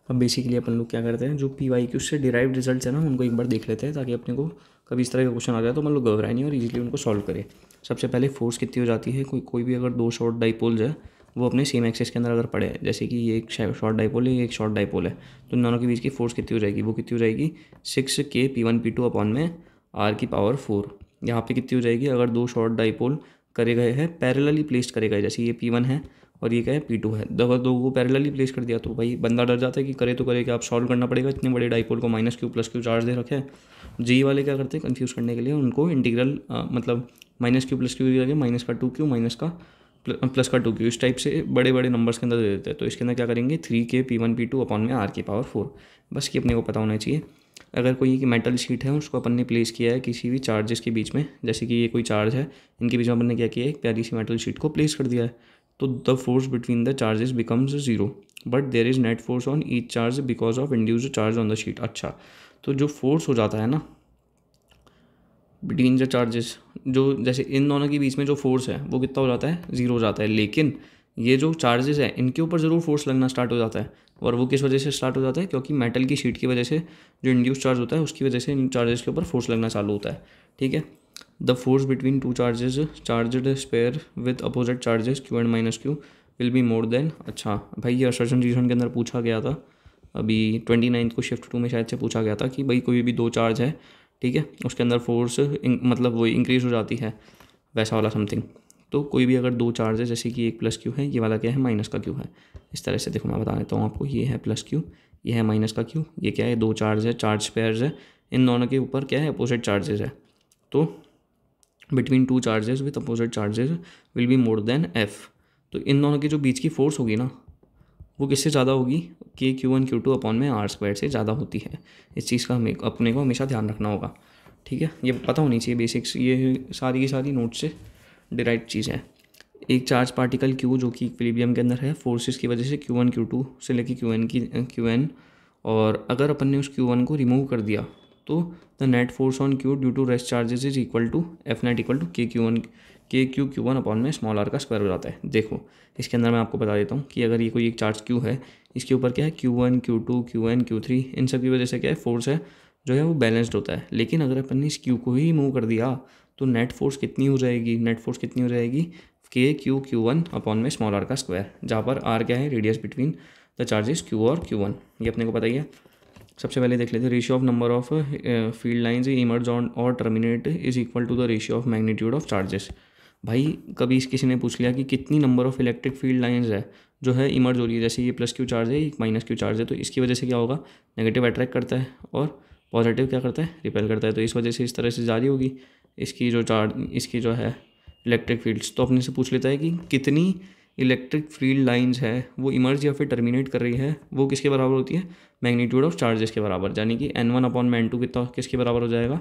अब बेसिकली अपन लोग क्या करते हैं, जो PYQs से डिराइव्ड रिजल्ट्स है ना, उनको एक बार देख लेते हैं ताकि अपने को कभी इस तरह का क्वेश्चन आ जाए तो अपन लोग घबराए नहीं और इजीली उनको सॉल्व करें। सबसे पहले फोर्स कितनी हो जाती है, कोई भी अगर दो शॉर्ट डाइपोल्स है वो अपने सेम एक्सिस के अंदर अगर पड़े, जैसे कि ये एक शॉर्ट डाइपोल है, ये एक शॉर्ट डाइपोल है, तो इन दोनों के बीच की फोर्स कितनी हो जाएगी, वो कितनी हो जाएगी 6K P1 P2 अपॉन में R⁴। यहाँ पे कितनी हो जाएगी, अगर दो शॉर्ट डाइपोल करे गए हैं, पैरेलली प्लेस्ड करे गए, जैसे ये P1 है और ये क्या है P2 है, अगर दो को पैरेलली प्लेस कर दिया तो भाई बंदा डर जाता है कि करे तो करे क्या, आप सॉल्व करना पड़ेगा, इतने बड़े डाइपोल को -Q + Q चार्ज दे रखे हैं। जी वाले क्या करते हैं, कंफ्यूज करने के लिए उनको इंटीग्रल मतलब -Q + Q की जगह -2Q प्लस का 2Q इस टाइप से बड़े बड़े नंबर्स के अंदर दे देते हैं। तो इसके अंदर क्या करेंगे, 3K P1 P2 अपॉन में R⁴ बस कि अपने को पता होना चाहिए। अगर कोई एक मेटल शीट है उसको अपन ने प्लेस किया है किसी भी चार्जेस के बीच में, जैसे कि ये कोई चार्ज है, इनके बीच में अपन ने क्या किया है, एक प्यारी सी मेटल शीट को प्लेस कर दिया है, तो the force between the charges becomes 0 but there is net force on each charge because of induced charge on the sheet. अच्छा, तो जो फोर्स हो जाता है ना बिटवीन द चार्जेस, जो जैसे इन दोनों के बीच में जो फोर्स है वो कितना हो जाता है, 0 हो जाता है। लेकिन ये जो चार्जेस है इनके ऊपर ज़रूर फोर्स लगना स्टार्ट हो जाता है, और वो किस वजह से स्टार्ट हो जाता है, क्योंकि मेटल की शीट की वजह से जो इंड्यूस चार्ज होता है उसकी वजह से इन चार्जेस के ऊपर फोर्स लगना चालू होता है, ठीक है। The force between two charges charged sphere with opposite charges Q and -Q will be more than. अच्छा भाई, ये असर्शन रीजन के अंदर पूछा गया था, अभी 29 को शिफ्ट 2 में शायद से पूछा गया था कि भाई कोई भी दो चार्ज है, ठीक है, उसके अंदर फोर्स मतलब वो इंक्रीज़ हो जाती है, वैसा वाला समथिंग। तो कोई भी अगर दो चार्ज है, जैसे कि एक प्लस क्यू है, ये वाला क्या है माइनस का क्यू है, इस तरह से देखो मैं बता देता हूँ आपको, ये है प्लस क्यू, ये है माइनस का क्यू, ये क्या है दो चार्ज है, चार्ज पेयर्स है, इन दोनों के ऊपर क्या है अपोजिट चार्जेस है, तो between two charges with opposite charges will be more then F. तो इन दोनों के जो बीच की फोर्स होगी ना वो किससे ज़्यादा होगी, के Q1 Q2 अपॉन में आर स्क्वायर से ज़्यादा होती है। इस चीज़ का हमें अपने को हमेशा ध्यान रखना होगा, ठीक है, ये पता होनी चाहिए बेसिक्स, ये सारी की सारी नोट से डिराइव चीज़ है। एक चार्ज पार्टिकल Q जो कि इक्विलिब्रियम के अंदर है, फोर्सेस की वजह से Q1 Q2 से लेके Qn, और अगर अपन ने उस Q1 को रिमूव कर दिया तो the net force on Q due to rest charges is equal to F net equal to Q1 upon में स्मॉल आर का स्क्वायर हो जाता है। देखो इसके अंदर मैं आपको बता देता हूँ कि अगर ये कोई एक चार्ज Q है, इसके ऊपर क्या है Q1 Q2 Qn Q3, इन सब की वजह से क्या है फोर्स है जो है वो बैलेंस्ड होता है। लेकिन अगर अपन ने इस Q को ही रिमूव कर दिया तो नेट फोर्स कितनी हो जाएगी, नेट फोर्स कितनी हो जाएगी Q1 अपॉन में स्मॉल आर का स्क्वायर, जहाँ पर आर क्या है radius between the charges Q और Q1, ये अपने को पता ही है। सबसे पहले देख लेते हैं, ratio of number of field lines emerge on और terminate is equal to the ratio of magnitude of charges. भाई कभी किसी ने पूछ लिया कि कितनी number of electric field lines है जो है इमर्ज हो रही है, जैसे ये प्लस क्यू चार्ज है, एक माइनस क्यू चार्ज है, तो इसकी वजह से क्या होगा, नेगेटिव अट्रैक्ट करता है और पॉजिटिव क्या करता है, रिपेल करता है, तो इस वजह से इस तरह से जारी होगी इसकी जो चार्ज, इसकी जो है इलेक्ट्रिक फील्ड्स। तो अपने से पूछ लेता है कि कितनी इलेक्ट्रिक फील्ड लाइंस है वो इमर्ज या फिर टर्मिनेट कर रही है, वो किसके बराबर होती है, मैग्नीट्यूड ऑफ चार्जेस के बराबर, यानी कि N1 अपॉन में N2 कितना किसके बराबर हो जाएगा,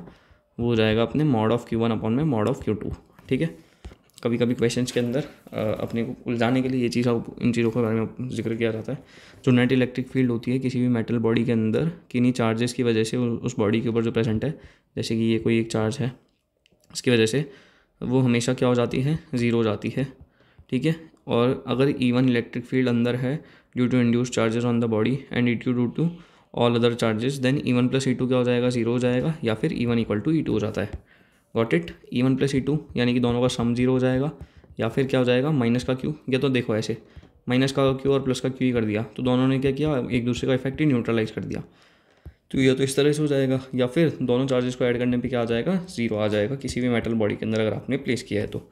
वो हो जाएगा अपने मॉड ऑफ Q1 अपॉन में मॉड ऑफ Q2, ठीक है। कभी कभी क्वेश्चंस के अंदर अपने को उलझाने के लिए ये चीज़, इन चीज़ों के बारे में जिक्र किया जाता है। जो नेट इलेक्ट्रिक फील्ड होती है किसी भी मेटल बॉडी के अंदर किन्हीं चार्जेस की वजह से उस बॉडी के ऊपर जो प्रेजेंट है, जैसे कि ये कोई एक चार्ज है, उसकी वजह से वो हमेशा क्या हो जाती है, ज़ीरो हो जाती है, ठीक है। और अगर इवन इलेक्ट्रिक फील्ड अंदर है due to induce charges on the body and E2 due to all other charges, then E1 plus E2 क्या हो जाएगा, ज़ीरो हो जाएगा, या फिर E1 इक्वल टू E2 हो जाता है। Got it, E1 plus E2 यानी कि दोनों का सम जीरो हो जाएगा, या फिर क्या हो जाएगा माइनस का क्यू, या तो देखो ऐसे माइनस का क्यू और प्लस का क्यू ही कर दिया, तो दोनों ने क्या किया, एक दूसरे का इफेक्ट ही न्यूट्रलाइज कर दिया, तो ये तो इस तरह से हो जाएगा, या फिर दोनों चार्जेस को ऐड करने पे क्या आ जाएगा, ज़ीरो आ जाएगा किसी भी मेटल बॉडी के अंदर अगर आपने प्लेस किया है तो,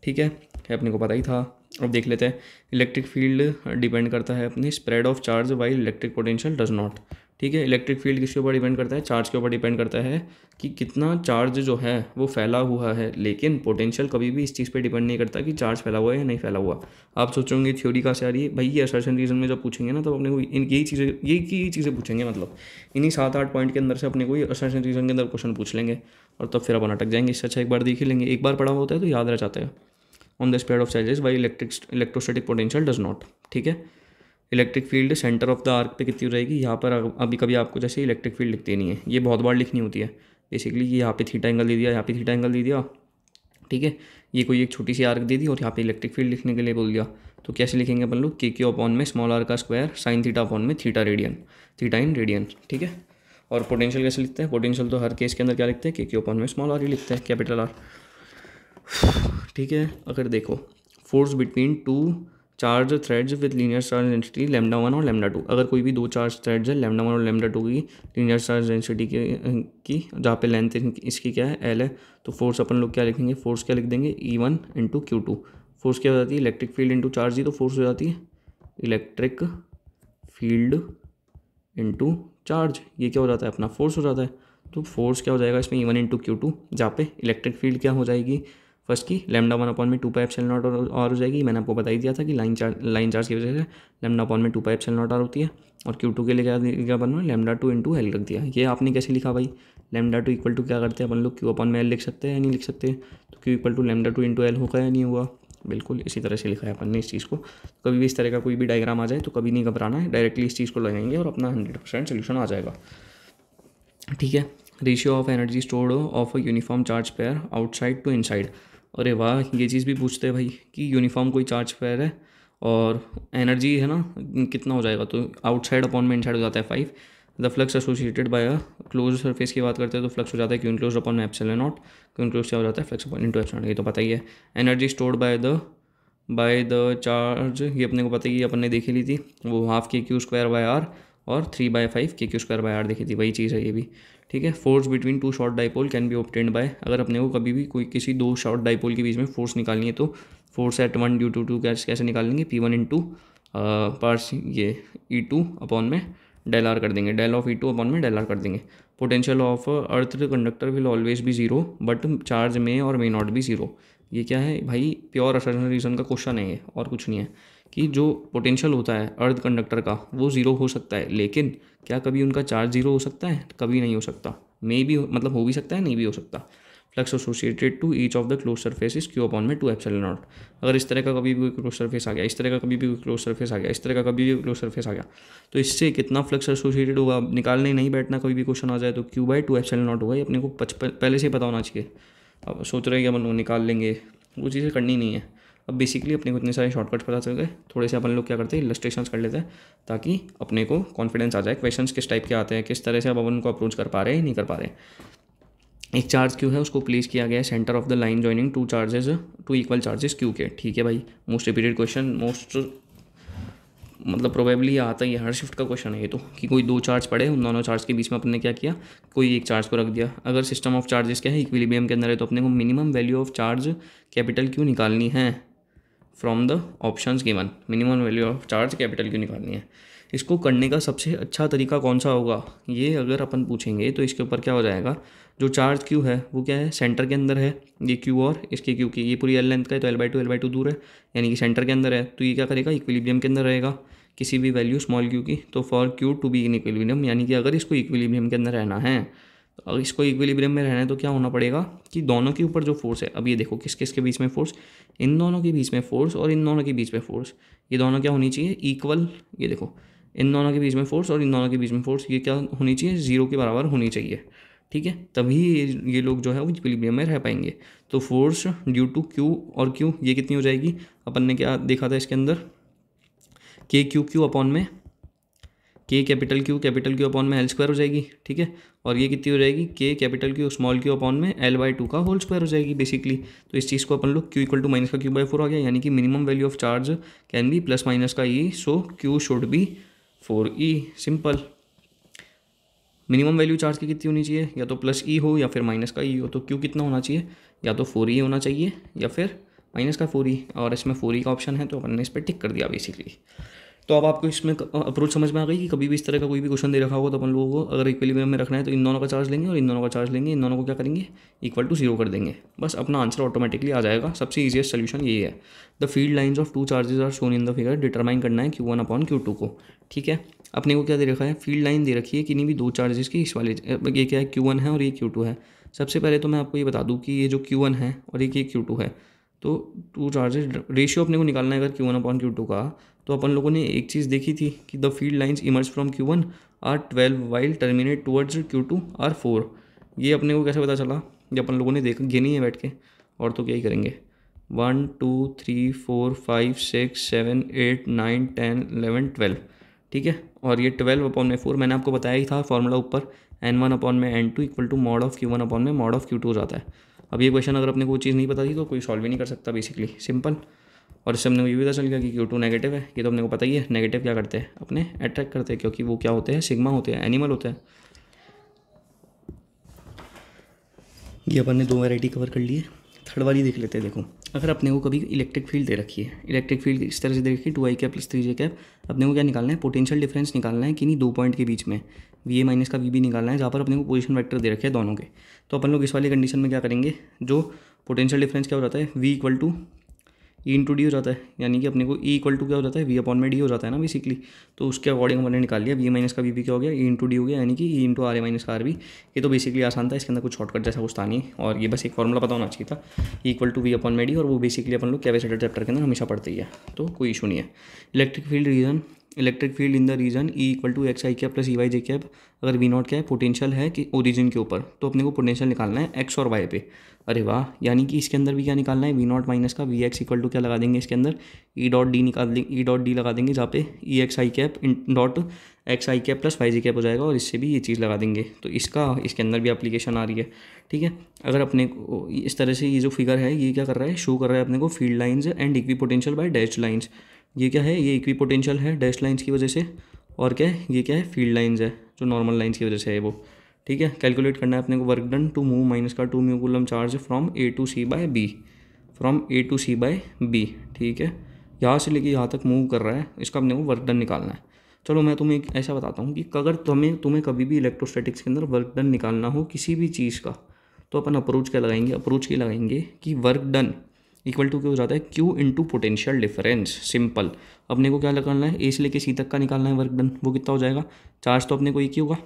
ठीक है, अपने को पता ही था। अब देख लेते हैं, इलेक्ट्रिक फील्ड डिपेंड करता है अपनी spread of charge while electric potential does not, ठीक है। इलेक्ट्रिक फील्ड किसके ऊपर डिपेंड करता है, चार्ज के ऊपर डिपेंड करता है कि कितना चार्ज जो है वो फैला हुआ है, लेकिन पोटेंशियल कभी भी इस चीज़ पे डिपेंड नहीं करता कि चार्ज फैला हुआ है या नहीं फैला हुआ। आप सोचोगे थ्योरी कहाँ से आ रही है भाई, ये असर्शन रीजन में जब पूछेंगे ना, तब अपने को यही चीज़ें पूछेंगे, मतलब इन्हीं 7-8 पॉइंट के अंदर से अपने को असर्शन रीजन के अंदर क्वेश्चन पूछ लेंगे, और तब फिर अपन अटक जाएंगे। इससे अच्छा एक बार देख ही लेंगे, एक बार पढ़ा होता है तो याद रह जाता है। On the spread of charges by electrostatic potential does not, ठीक है। Electric field centre of the arc पे कितनी हो जाएगी, यहाँ पर अभी कभी आपको जैसे इलेक्ट्रिक फील्ड लिखते नहीं है, ये बहुत बार लिखनी होती है बेसिकली, ये यहाँ पे थीटा एंगल दे दिया, यहाँ पे थीटा एंगल दे दिया, ठीक है, ये कोई एक छोटी सी आर्क दे दी और यहाँ पे इलेक्ट्रिक फील्ड लिखने के लिए बोल दिया, तो कैसे लिखेंगे अपन लोग, KQ अपॉन में स्मॉल आर का स्क्वायर साइन थीटा अपॉन में थीटा इन रेडियन, ठीक है। और पोटेंशियल कैसे लिखते हैं, पोटेंशियल तो हर केस के अंदर क्या लिखते हैं, KQ अपॉन में स्मॉल आर ही लिखते हैं, कैपिटल आर, ठीक है। अगर देखो force between two charge threads with linear charge density λ1 और λ2, अगर कोई भी दो चार्ज थ्रेड्स है λ1 और λ2 की लीनियर चार्ज डेंसिटी की जहाँ पे लेंथ इसकी क्या है L है, तो फोर्स अपन लोग क्या लिखेंगे, फोर्स क्या लिख देंगे E1 इंटू Q2। फोर्स क्या हो जाती है, इलेक्ट्रिक फील्ड इंटू चार्ज ही तो फोर्स हो जाती है, इलेक्ट्रिक फील्ड इंटू चार्ज, ये क्या हो जाता है अपना फोर्स हो जाता है। तो फोर्स क्या हो जाएगा इसमें E1 इंटू Q2, जहाँ पे इलेक्ट्रिक फील्ड क्या हो जाएगी फर्स्ट की λ1 अपॉन में 2 पाई एप्सिलॉन नॉट और हो जाएगी, मैंने आपको बता ही दिया था कि लाइन चार्ज की वजह से λ अपॉन में 2 पाई एप्सिलॉन नॉट आर होती है, और Q2 के लिए क्या बनना है, λ2 इंटू एल रख दिया। ये आपने कैसे लिखा भाई, λ2 इक्वल टू क्या करते हैं अपन लोग, Q अपॉन में एल लिख सकते हैं या नहीं लिख सकते, तो Q equal to λ2 into l होगा या नहीं हुआ, बिल्कुल इसी तरह से लिखा है अपन ने इस चीज़ को। कभी भी इस तरह का कोई भी डायग्राम आ जाए तो कभी नहीं घबराना है, डायरेक्टली इस चीज़ को लगाएंगे और अपना 100% सोल्यूशन आ जाएगा, ठीक है। Ratio of energy stored of a uniform charge pair outside to inside, अरे वाह ये चीज़ भी पूछते हैं भाई कि यूनिफॉर्म कोई चार्ज पेयर है और एनर्जी है ना कितना हो जाएगा, तो आउटसाइड अपॉन में इनसाइड हो जाता है 5। The flux associated by a close surface की बात करते हैं तो फ्लक्स हो जाता है क्यू इनक्लोज अपॉन में एप्सिलॉन नॉट, क्यू इनक्लोज क्या हो जाता है फ्लक्स अपॉन इनटू एप्सिलॉन, ये तो पता ही है। Energy stored by the charge, ये अपने को पता ही अपन ने देखी ली थी, वो half KQ square by r, और 3/5 KQ²/R देखी थी, वही चीज़ है ये भी, ठीक है। Force between to short dipole can be obtained by, अगर अपने को कभी भी कोई किसी दो शॉर्ट डाइपोल के बीच में फोर्स निकालनी है तो फोर्स एट 1/2 कैसे निकालेंगे, P1 इंटू पार्स ये E2 अपॉन में डेल आर कर देंगे, डेल ऑफ E2 अपॉन में डेल आर कर देंगे। Potential of earth conductor will always B zero but charge में और मे नॉट बी जीरो। ये क्या है भाई, प्योर असर्शन रीजन का क्वेश्चन है ये, और कुछ नहीं है, कि जो पोटेंशियल होता है अर्थ कंडक्टर का वो ज़ीरो हो सकता है, लेकिन क्या कभी उनका चार्ज ज़ीरो हो सकता है, कभी नहीं हो सकता। मे भी मतलब हो भी सकता है, नहीं भी हो सकता। Flux associated to each of the close surface is Q upon में 2 एप्सिलॉन नॉट। अगर इस तरह का कभी भी क्लोज सरफेस आ गया, इस तरह का कभी भी क्लोज सरफेस आ गया, इस तरह का कभी भी क्लोज सरफेस आ गया, तो इससे कितना फ्लक्स एसोसिएटेड होगा निकालने नहीं बैठना, कभी भी क्वेश्चन आ जाए तो Q/2 एप्सिलॉन नॉट होगा। ये अपने को पहले से ही पता होना चाहिए। अब सोच रहे हैं कि अपन निकाल लेंगे, वो चीज़ें करनी नहीं है। अब बेसिकली अपने को इतने सारे शॉर्टकट्स पता चल गए, थोड़े से अपन लोग क्या करते हैं इलस्ट्रेशंस कर लेते हैं ताकि अपने को कॉन्फिडेंस आ जाए क्वेश्चंस किस टाइप के आते हैं, किस तरह से अब अपन उनको अप्रोच कर पा रहे हैं नहीं कर पा रहे हैं। एक चार्ज क्यू है, उसको प्लेस किया गया है centre of the line joining two equal charges Q के, ठीक है भाई। मोस्ट रिपीटेड क्वेश्चन, मोस्ट मतलब प्रोबेबली आता ही है, हर शिफ्ट का क्वेश्चन है ये तो, कि कोई दो चार्ज पड़े, उन दोनों चार्ज के बीच में अपन ने क्या किया, कोई एक चार्ज को रख दिया। अगर सिस्टम ऑफ चार्जेस क्या है, इक्विलिब्रियम के अंदर है, तो अपने को minimum value of charge capital Q निकालनी है from the options given. Minimum value of charge capital Q निकालनी है। इसको करने का सबसे अच्छा तरीका कौन सा होगा, ये अगर अपन पूछेंगे तो इसके ऊपर क्या हो जाएगा, जो चार्ज क्यू है वो क्या है, सेंटर के अंदर है, ये क्यू और इसके क्यू की, ये पूरी एल लेंथ का है तो L/2 दूर है, यानी कि सेंटर के अंदर है, तो ये क्या करेगा, इक्विलिब्रियम के अंदर रहेगा किसी भी वैल्यू स्मॉल क्यू की। तो for Q to be in equilibrium, यानी कि अगर इसको इक्विलिब्रियम के अंदर रहना है, तो अगर इसको इक्विलिब्रियम में रहना है तो क्या होना पड़ेगा कि दोनों के ऊपर जो फोर्स है, अब ये देखो किस किस के बीच में फोर्स, इन दोनों के बीच में फोर्स और इन दोनों के बीच में फोर्स, ये दोनों क्या होनी चाहिए, इक्वल। ये देखो इन दोनों के बीच में फोर्स और इन दोनों के बीच में फोर्स, ये क्या होनी चाहिए, जीरो के बराबर होनी चाहिए, ठीक है। तभी ये लोग जो है वो इक्विलिब्रियम में रह पाएंगे। तो फोर्स ड्यू टू क्यू और क्यू ये कितनी हो जाएगी, अपन ने क्या देखा था इसके अंदर, KQ अपॉन में K कैपिटल क्यू अपॉन में L² हो जाएगी, ठीक है। और ये कितनी हो जाएगी, K capital Q small Q upon में L/2 का होल स्क्वायर हो जाएगी बेसिकली। तो इस चीज़ को अपन लोग Q इक्वल टू माइनस का Q/4 आ गया, यानी कि minimum value of charge can be plus minus का E, so Q should be 4E। Simple. Minimum value charge की कितनी होनी चाहिए, या तो प्लस E हो या फिर माइनस का E हो, तो Q कितना होना चाहिए, या तो 4E होना चाहिए या फिर माइनस का 4E, और इसमें 4E का ऑप्शन है तो अपन ने इस पर टिक कर दिया बेसिकली। तो अब आपको इसमें अप्रोच समझ में आ गई कि कभी भी इस तरह का कोई भी क्वेश्चन दे रखा होगा तो अपन लोगों को अगर इक्विलिब्रियम में रखना है तो इन दोनों का चार्ज लेंगे और इन दोनों का चार्ज लेंगे, इन दोनों को क्या करेंगे, इक्वल टू 0 कर देंगे, बस अपना आंसर ऑटोमेटिकली आ जाएगा। सबसे ईजिएस्ट सोल्यूशन यही है। The field lines of two charges are shown in the figure, determine करना है Q1 अपॉन Q2 को, ठीक है। अपने को क्या दे रखा है, फील्ड लाइन दे रखी है किन्हीं भी दो चार्जेस की, इस वाले ये क्या है Q1 है और ये Q2 है। सबसे पहले तो मैं आपको ये बता दूँ कि ये जो Q1 है और ये Q2 है, तो टू चार्जेस रेशियो अपने को निकालना है अगर Q1 अपॉन Q2 का, तो अपन लोगों ने एक चीज़ देखी थी कि the field lines emerge from Q1 are 12 while terminate towards Q2 are 4। ये अपने को कैसे पता चला, ये अपन लोगों ने देखा, गिनी है बैठ के, और तो क्या ही करेंगे, 1 2 3 4 5 6 7 8 9 10 11 12, ठीक है। और ये 12 अपॉन में 4 मैंने आपको बताया ही था फॉर्मूला ऊपर, N1 अपॉन में N2 equal to mod of Q1 upon में मॉड ऑफ Q2 हो जाता है। अब ये क्वेश्चन अगर अपने को वो चीज़ नहीं पता थी तो कोई सॉल्व ही नहीं कर सकता बेसिकली, सिंपल। और इससे हमने ये भी पता चल गया कि Q2 नेगेटिव है, ये तो अपने को पता ही है। नेगेटिव क्या करते हैं, अपने अट्रैक्ट करते हैं, क्योंकि वो क्या होते हैं, सिग्मा होते हैं, एनिमल होते हैं। ये अपन ने दो वैरायटी कवर कर ली है, थर्ड वाली देख लेते हैं। देखो अगर अपने को कभी इलेक्ट्रिक फील्ड दे रखी है, इलेक्ट्रिक फील्ड इस तरह से दे रखी है 2i cap plus 3j cap, अपने को क्या निकालना है, पोटेंशियल डिफरेंस निकालना है किन्हीं दो पॉइंट के बीच में, VA माइनस का VB निकालना है, जहाँ पर अपने को पोजीशन वेक्टर दे रखे हैं दोनों के। तो अपन लोग इस वाली कंडीशन में क्या करेंगे, जो पोटेंशियल डिफरेंस क्या हो जाता है, V equal to E into d हो जाता है, यानी कि अपने को E इक्वल टू क्या हो जाता है, V अपॉन में D हो जाता है ना बेसिकली। तो उसके अकॉर्डिंग हमने निकाल लिया, V माइनस का VB क्या हो गया, E इंटू डी हो गया, यानी कि E इंटू RA माइनस का RB। ये तो बेसिकली आसान था, इसके अंदर कुछ शॉर्टकट जैसा कुछ था नहीं, और ये बस एक फॉर्मूला पता होना चाहिए था, E equal to V upon में D, और वो बेसिकली अपन लोग कैपेसिटर चैप्टर के अंदर हमेशा पढ़ते ही है, तो कोई इशू नहीं है। Electric field in the region E equal to XI cap plus EYJ cap, अगर V नॉट क्या है, पोटेंशियल है कि ओरिजिन के ऊपर, तो अपने को पोटेंशियल निकालना है X और Y पे। अरे वाह, यानी कि इसके अंदर भी क्या निकालना है, V नॉट माइनस का VX इक्वल टू क्या लगा देंगे इसके अंदर, E डॉट डी निकाल देंगे, E डॉट डी लगा देंगे, जहाँ पे EXI cap dot XI cap plus YJ cap हो जाएगा, और इससे भी ये चीज़ लगा देंगे। तो इसका इसके अंदर भी एप्लीकेशन आ रही है, ठीक है। अगर अपने को इस तरह से ये जो फिगर है ये क्या कर रहा है, शो कर रहा है अपने को field lines and equi potential bye dashed lines. ये क्या है, ये इक्वी पोटेंशियल है डैश लाइन्स की वजह से, और क्या है, ये क्या है, फील्ड लाइंस है जो नॉर्मल लाइंस की वजह से है वो। ठीक है, कैलकुलेट करना है अपने को work done to move minus का 2 mu coulomb charge from A to C by B, from A to C by B. ठीक है, यहाँ से लेके यहाँ तक मूव कर रहा है, इसका अपने को वर्क डन निकालना है। चलो मैं तुम्हें एक ऐसा बताता हूँ कि अगर तुम्हें कभी भी इलेक्ट्रोस्टैटिक्स के अंदर वर्क डन निकालना हो किसी भी चीज़ का, तो अपन अप्रोच क्या लगाएंगे, अप्रोच ये लगाएंगे कि वर्क डन इक्वल टू क्या हो जाता है, Q into potential difference. Simple, अपने को क्या निकालना है, ए से लेके सी तक का निकालना है वर्क डन। वो कितना हो जाएगा, चार्ज तो अपने को एक ही होगा,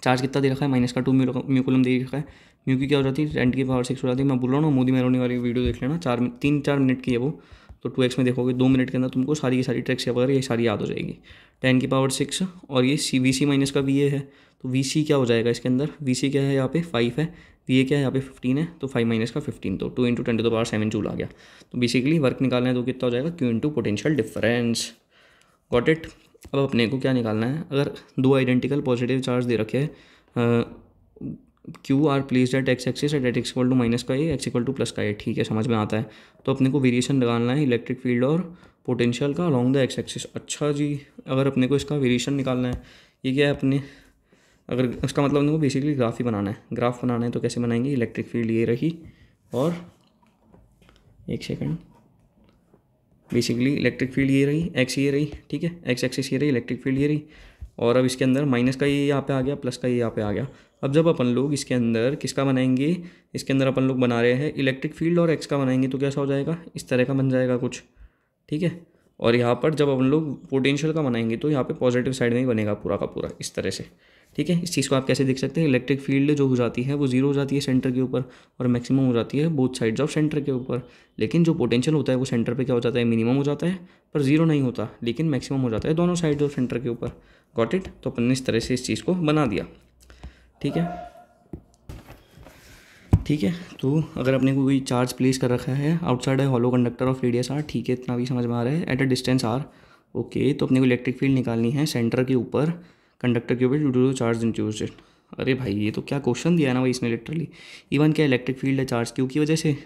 चार्ज कितना दे रखा है, माइनस का 2 म्यू कूलम दे रखा है। म्यू की क्या हो जाती है, 10⁻⁶ हो जाती है। मैं बोल रहा हूँ ना, मोदी मेरोनी वाली वीडियो देख लेना, 3-4 मिनट की है वो, तो 2x में देखोगे 2 मिनट के अंदर तुमको सारी की सारी ट्रिक्स वगैरह ये सारी याद हो जाएगी। 10⁻⁶ और ये वी माइनस का वी है, तो वी क्या हो जाएगा इसके अंदर, वी क्या है यहाँ पे 5 है, वी क्या है यहाँ पे 15 है, तो 5 माइनस का 15, तो 2 × 10⁻7 जूल आ गया। तो बेसिकली वर्क निकालना है तो कितना हो जाएगा, Q into potential difference. Got it. अब अपने को क्या निकालना है, अगर दो आइडेंटिकल पॉजिटिव चार्ज दे रखे हैं, Q are placed at x axis at x equal to minus का A, x equal to plus का ए। ठीक है, समझ में आता है। तो अपने को वेरिएशन निकालना है इलेक्ट्रिक फील्ड और पोटेंशियल का अलॉन्ग द एक्स एक्सिस। अच्छा जी, अगर अपने को इसका वेरिएशन निकालना है, ये क्या है अपने, अगर इसका मतलब अपने को बेसिकली ग्राफ ही बनाना है। ग्राफ बनाना है तो कैसे बनाएंगे, इलेक्ट्रिक फील्ड ये रही और एक सेकंड, बेसिकली इलेक्ट्रिक फील्ड ये रही, एक्स ये रही, ठीक है, एक्स एक्सिस ये रही, इलेक्ट्रिक फील्ड ये रही, और अब इसके अंदर माइनस का ये यहाँ पे आ गया, प्लस का ये यहाँ पे आ गया। अब जब अपन लोग इसके अंदर किसका बनाएंगे, इसके अंदर अपन लोग बना रहे हैं इलेक्ट्रिक फील्ड और एक्स का बनाएंगे, तो कैसा हो जाएगा, इस तरह का बन जाएगा कुछ। ठीक है, और यहाँ पर जब अपन लोग पोटेंशियल का बनाएंगे तो यहाँ पे पॉजिटिव साइड में ही बनेगा पूरा का पूरा, इस तरह से। ठीक है, इस चीज़ को आप कैसे देख सकते हैं, इलेक्ट्रिक फील्ड जो हो जाती है वो 0 हो जाती है सेंटर के ऊपर, और मैक्सिमम हो जाती है बोथ साइड्स ऑफ सेंटर के ऊपर। लेकिन जो पोटेंशियल होता है वो सेंटर पे क्या हो जाता है, मिनिमम हो जाता है, पर 0 नहीं होता, लेकिन मैक्सिमम हो जाता है दोनों साइड्स ऑफ सेंटर के ऊपर। Got it. तो अपन ने इस तरह से इस चीज़ को बना दिया। ठीक है, ठीक है। तो अगर अपने को कोई चार्ज प्लेस कर रखा है आउटसाइड है hollow conductor of radius r, ठीक है, इतना भी समझ में आ रहा है, at a distance r, okay. तो अपने को इलेक्ट्रिक फील्ड निकालनी है सेंटर के ऊपर कंडक्टर के ऊपर ड्यू टू चार्ज इंड्यूस्ड। अरे भाई ये तो क्या क्वेश्चन दिया है ना भाई इसने लिटरली। इवन क्या इलेक्ट्रिक फील्ड है चार्ज क्यू की वजह से,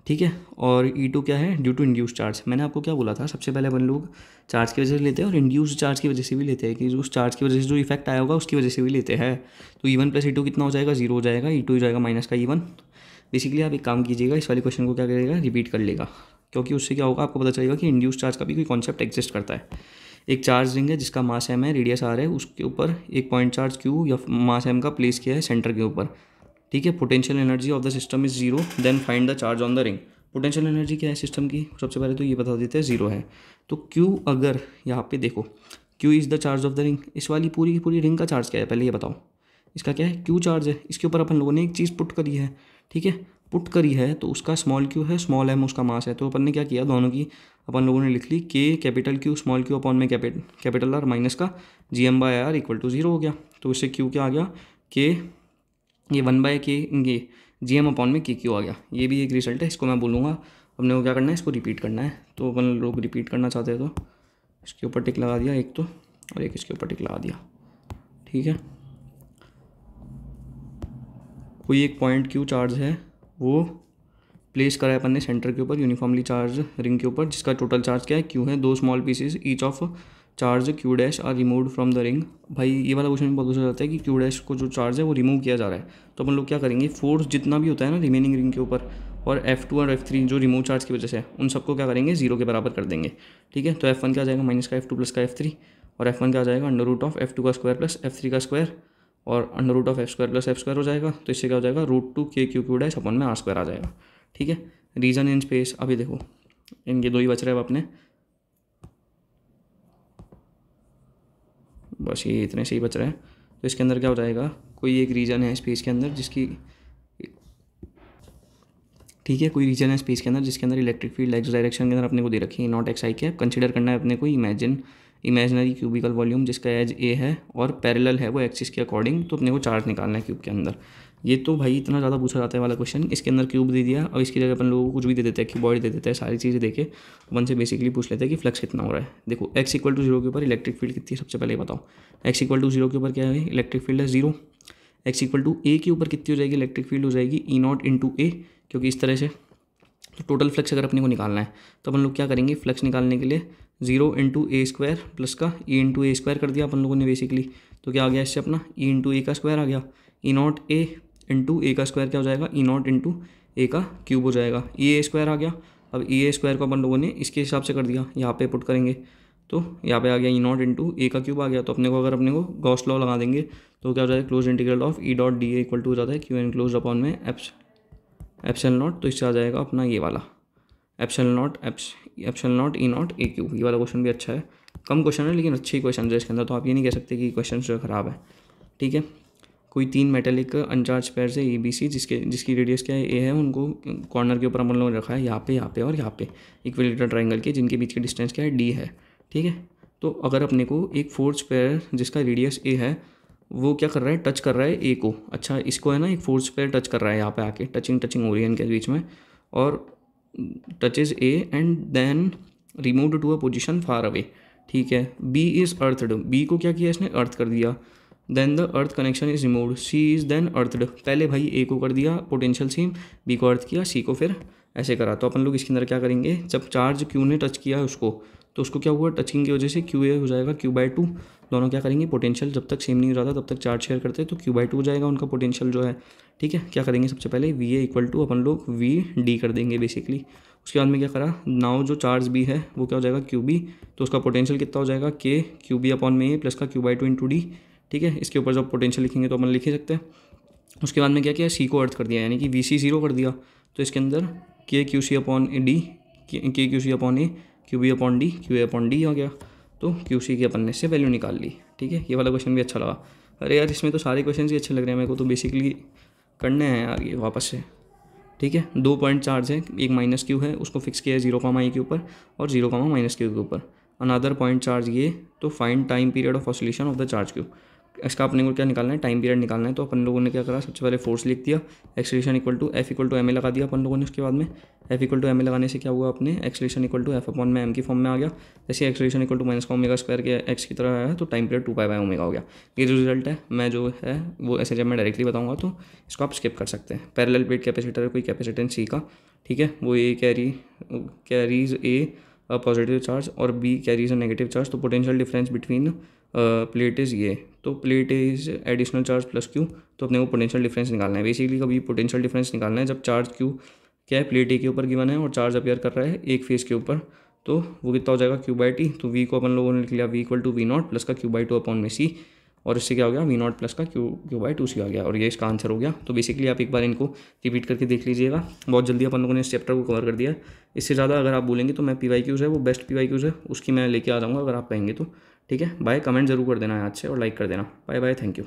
ठीक है, और E2 क्या है, ड्यू टू इंड्यूस चार्ज। मैंने आपको क्या बोला था, सबसे पहले अपन लोग चार्ज की वजह से लेते हैं और इंड्यूस चार्ज की वजह से भी लेते हैं, कि उस चार्ज की वजह से जो इफेक्ट आया होगा उसकी वजह से भी लेते हैं। तो E1 + E2 कितना हो जाएगा, 0 हो जाएगा, E2 हो जाएगा माइनस का E1। बेसिकली आप एक काम कीजिएगा, इस वाले क्वेश्चन को क्या करेगा, रिपीट कर लेगा, क्योंकि उससे क्या होगा, आपको पता चलेगा कि इंड्यूस चार्ज का भी कोई कॉन्सेप्ट एग्जिस्ट करता है। एक चार्ज रिंग है जिसका मास m है, रेडियस r है, उसके ऊपर एक पॉइंट चार्ज q या मास m का प्लेस किया है सेंटर के ऊपर। ठीक है, potential energy of the system is 0, then find the charge on the ring. Potential energy क्या है सिस्टम की, सबसे पहले तो ये बता देते हैं 0 है। तो Q, अगर यहाँ पे देखो Q is the charge of the ring, इस वाली पूरी की पूरी रिंग का चार्ज क्या है, पहले ये बताओ, इसका क्या है, Q चार्ज है। इसके ऊपर अपन लोगों ने एक चीज़ पुट करी है, ठीक है, पुट करी है, तो उसका स्मॉल q है, स्मॉल m उसका मास है। तो अपन ने क्या किया, दोनों की अपन लोगों ने लिख ली, K capital Q small q upon में कैपिटल R माइनस का Gm/R इक्वल टू 0 हो गया। तो इससे Q क्या आ गया, K, ये 1/K, ये Gm अपॉन में KQ आ गया। ये भी एक रिजल्ट है, इसको मैं बोलूँगा अपने को क्या करना है, इसको रिपीट करना है। तो अपन लोग रिपीट करना चाहते हैं तो इसके ऊपर टिक लगा दिया एक तो, और एक इसके ऊपर टिक लगा दिया। ठीक है, कोई एक पॉइंट Q चार्ज है, वो प्लेस करा है अपन ने सेंटर के ऊपर यूनिफॉर्मली चार्ज रिंग के ऊपर, जिसका टोटल चार्ज क्या है, Q है। 2 small pieces each of charge Q' are removed from the ring. भाई ये वाला क्वेश्चन बहुत पूछा जाता है कि Q' को जो चार्ज है वो रिमूव किया जा रहा है। तो अपन लोग क्या करेंगे, फोर्स जितना भी होता है ना रिमेनिंग रिंग के ऊपर, और F2 और F3 जो रिमूव चार्ज की वजह से, उन सबको क्या करेंगे, 0 के बराबर कर देंगे। ठीक है, तो F1 क्या आ जाएगा, माइनस का F2 प्लस का F3, और F1 क्या आ जाएगा, √F2 का स्क्वायर प्लस F3 का स्क्वायर, और √F² प्लस F² हो जाएगा। तो इससे क्या हो जाएगा, √2KQ अपॉन में R² आ जाएगा। ठीक है, रीजन इन स्पेस, अभी देखो इनके 2 ही बच रहे हैं अब अपने, बस ये इतने से ही बच रहे हैं। तो इसके अंदर क्या हो जाएगा, कोई एक रीजन है स्पेस के अंदर जिसकी, ठीक है, कोई रीजन है स्पेस के अंदर जिसके अंदर इलेक्ट्रिक फील्ड एक्स डायरेक्शन के अंदर अपने को दे रखी है, not x i cap. Consider करना है अपने को इमेजिनरी क्यूबिकल वॉल्यूम जिसका एज ए है और पैरेलल है वो एक्सिस के अकॉर्डिंग। तो अपने को चार्ज निकालना है क्यूब के अंदर। ये तो भाई इतना ज़्यादा पूछा जाता है वाला क्वेश्चन। इसके अंदर क्यूब दे दिया और इसकी जगह अपन लोगों को कुछ भी दे देते हैं, क्यूबॉइड दे देते हैं, सारी चीज़ें देके अपन से बेसिकली पूछ लेते हैं कि फ्लक्स कितना हो रहा है। देखो x = 0 के ऊपर इलेक्ट्रिक फील्ड कितनी है, सबसे पहले बताओ। x = 0 के ऊपर क्या है, इलेक्ट्रिक फील्ड है 0। x = a के ऊपर कितनी हो जाएगी, इलेक्ट्रिक फील्ड हो जाएगी E0 × a, क्योंकि इस तरह से। तो टोटल फ्लक्स अगर अपने को निकालना है तो अपन लोग क्या करेंगे, फ्लक्स निकालने के लिए 0 इंटू ए स्क्वायर प्लस का ई इंटू ए स्क्वायर कर दिया अपन लोगों ने बेसिकली। तो क्या आ गया इससे अपना ई इंटू ए का स्क्वायर आ गया। ई नॉट ए इंटू ए का स्क्वायर क्या हो जाएगा, ई नॉट इंटू ए का क्यूब हो जाएगा। ई ए स्क्वायर आ गया। अब ई ए स्क्वायर को अपन लोगों ने इसके हिसाब से कर दिया, यहाँ पे पुट करेंगे तो यहाँ पे आ गया ई नॉट इंटू ए का क्यूब आ गया। तो अपने को अपने को गॉस लॉ लगा देंगे तो क्या हो जाएगा, close integral of E dot d A equal to हो जाता है क्यू एन क्लोज अपॉन में एप्सिलॉन नॉट। तो इससे आ जाएगा अपना ये वाला epsilon naught E naught a cube. ये वाला क्वेश्चन भी अच्छा है, कम क्वेश्चन है लेकिन अच्छे क्वेश्चन है इसके अंदर, तो आप ये नहीं कह सकते कि क्वेश्चन जो ख़राब है। ठीक है, कोई 3 मेटेलिक अनचार्ज पेयर से ए बी सी जिसकी रेडियस क्या है ए है, उनको कॉर्नर के ऊपर अपन लोगों ने रखा है यहाँ पे और यहाँ पे इक्विलेटरल ट्राइंगल के, जिनके बीच की डिस्टेंस क्या है डी है। ठीक है, तो अगर अपने को एक फोर्स पेयर जिसका रेडियस ए है वो क्या कर रहा है, टच कर रहा है ए को। अच्छा, इसको है ना एक फोर्स पेयर टच कर रहा है यहाँ पे आके, टचिंग हो रही है इनके बीच में, और touches A and then removed to a position far away. ठीक है, बी इज़ अर्थड, बी को क्या किया इसने, अर्थ कर दिया। Then the earth connection is removed, C is then earthed. पहले भाई ए को कर दिया पोटेंशियल सेम, बी को अर्थ किया, सी को फिर ऐसे करा। तो अपन लोग इसके अंदर क्या करेंगे, जब चार्ज क्यू ने टच किया उसको, तो उसको क्या हुआ, टचिंग की वजह से क्यू ए हो जाएगा क्यू/2। दोनों क्या करेंगे, पोटेंशियल जब तक सेम नहीं हो जाता तब तक चार्ज शेयर करते हैं, तो क्यू/2 हो जाएगा उनका पोटेंशियल जो है। ठीक है, क्या करेंगे सबसे पहले वी ए इक्वल टू अपन लोग वी डी कर देंगे बेसिकली। उसके बाद में क्या करा, नाउ जो चार्ज बी है वो क्या हो जाएगा क्यू बी, तो उसका पोटेंशियल कितना हो जाएगा के क्यू बी अपॉन में ए प्लस का क्यू/2 इंटू डी। ठीक है, इसके ऊपर जब पोटेंशियल लिखेंगे तो अपन लिख ही सकते हैं। उसके बाद में क्या किया, सी को अर्थ कर दिया, यानी कि वी सी 0 कर दिया। तो इसके अंदर K Q C upon D, K Q C upon A, Q B upon D, Q A upon D आ गया। तो क्यू सी की अपन ने से वैल्यू निकाल ली। ठीक है, ये वाला क्वेश्चन भी अच्छा लगा। अरे यार, इसमें तो सारे क्वेश्चन ही अच्छे लग रहे हैं मेरे को, तो बेसिकली करने हैं यार ये वापस से। ठीक है, 2 पॉइंट चार्ज है, एक माइनस क्यू है, उसको फिक्स किया है 0, ए के ऊपर और 0, क्यू के ऊपर। अनदर पॉइंट चार्ज ये, तो find time period of oscillation of the charge Q. इसका अपने को क्या निकालना है, टाइम पीरियड निकालना है। तो अपन लोगों ने क्या करा, सबसे पहले फोर्स लिख दिया, acceleration equal to F equal to m a लगा दिया अपन लोगों ने। उसके बाद में F equal to m a लगाने से क्या हुआ, अपने acceleration equal to F upon में एम की फॉर्म में आ गया। जैसे एक्सेलरेशन इक्वल टू माइनस का ओमेगा स्क्वायर के एक्स की तरह आया, तो टाइम पीरियड 2π/ओमेगा हो गया। ये जो रिजल्ट है, मैं जो है वो ऐसे जब मैं डायरेक्टली बताऊँगा तो इसको आप स्किप कर सकते हैं। पैरेलल प्लेट कैपेसिटर है कोई कैपेसिटेंस सी का, ठीक है, वो A carries a positive charge और B carries a negative charge. तो potential difference between plate is ये, तो plate is additional charge plus q. तो अपने को पोटेंशियल डिफरेंस निकालना है बेसिकली। कभी पोटेंशियल डिफरेंस निकालना है जब चार्ज क्यू क्या है, प्लेट ए के ऊपर गिवन है और चार्ज अपेयर कर रहा है एक फेस के ऊपर, तो वो कितना हो जाएगा क्यू/टी। तो वी को अपन लोगों ने लिख लिया v equal to v naught plus का क्यू/2 अपॉन में सी, और इससे क्या हो गया, वी नॉट प्लस का क्यू/2 सी आ गया, और ये इसका आंसर हो गया। तो बेसिकली आप एक बार इनको रिपीट करके देख लीजिएगा, बहुत जल्दी अपन लोगों ने इस चैप्टर को कवर कर दिया है। इससे ज़्यादा अगर आप बोलेंगे तो मैं PYQs है वो बेस्ट PYQs है उसकी मैं लेके आ जाऊँगा अगर आप कहेंगे तो। ठीक है, बाय, कमेंट जरूर कर देना आज से और लाइक कर देना। Bye bye, thank you.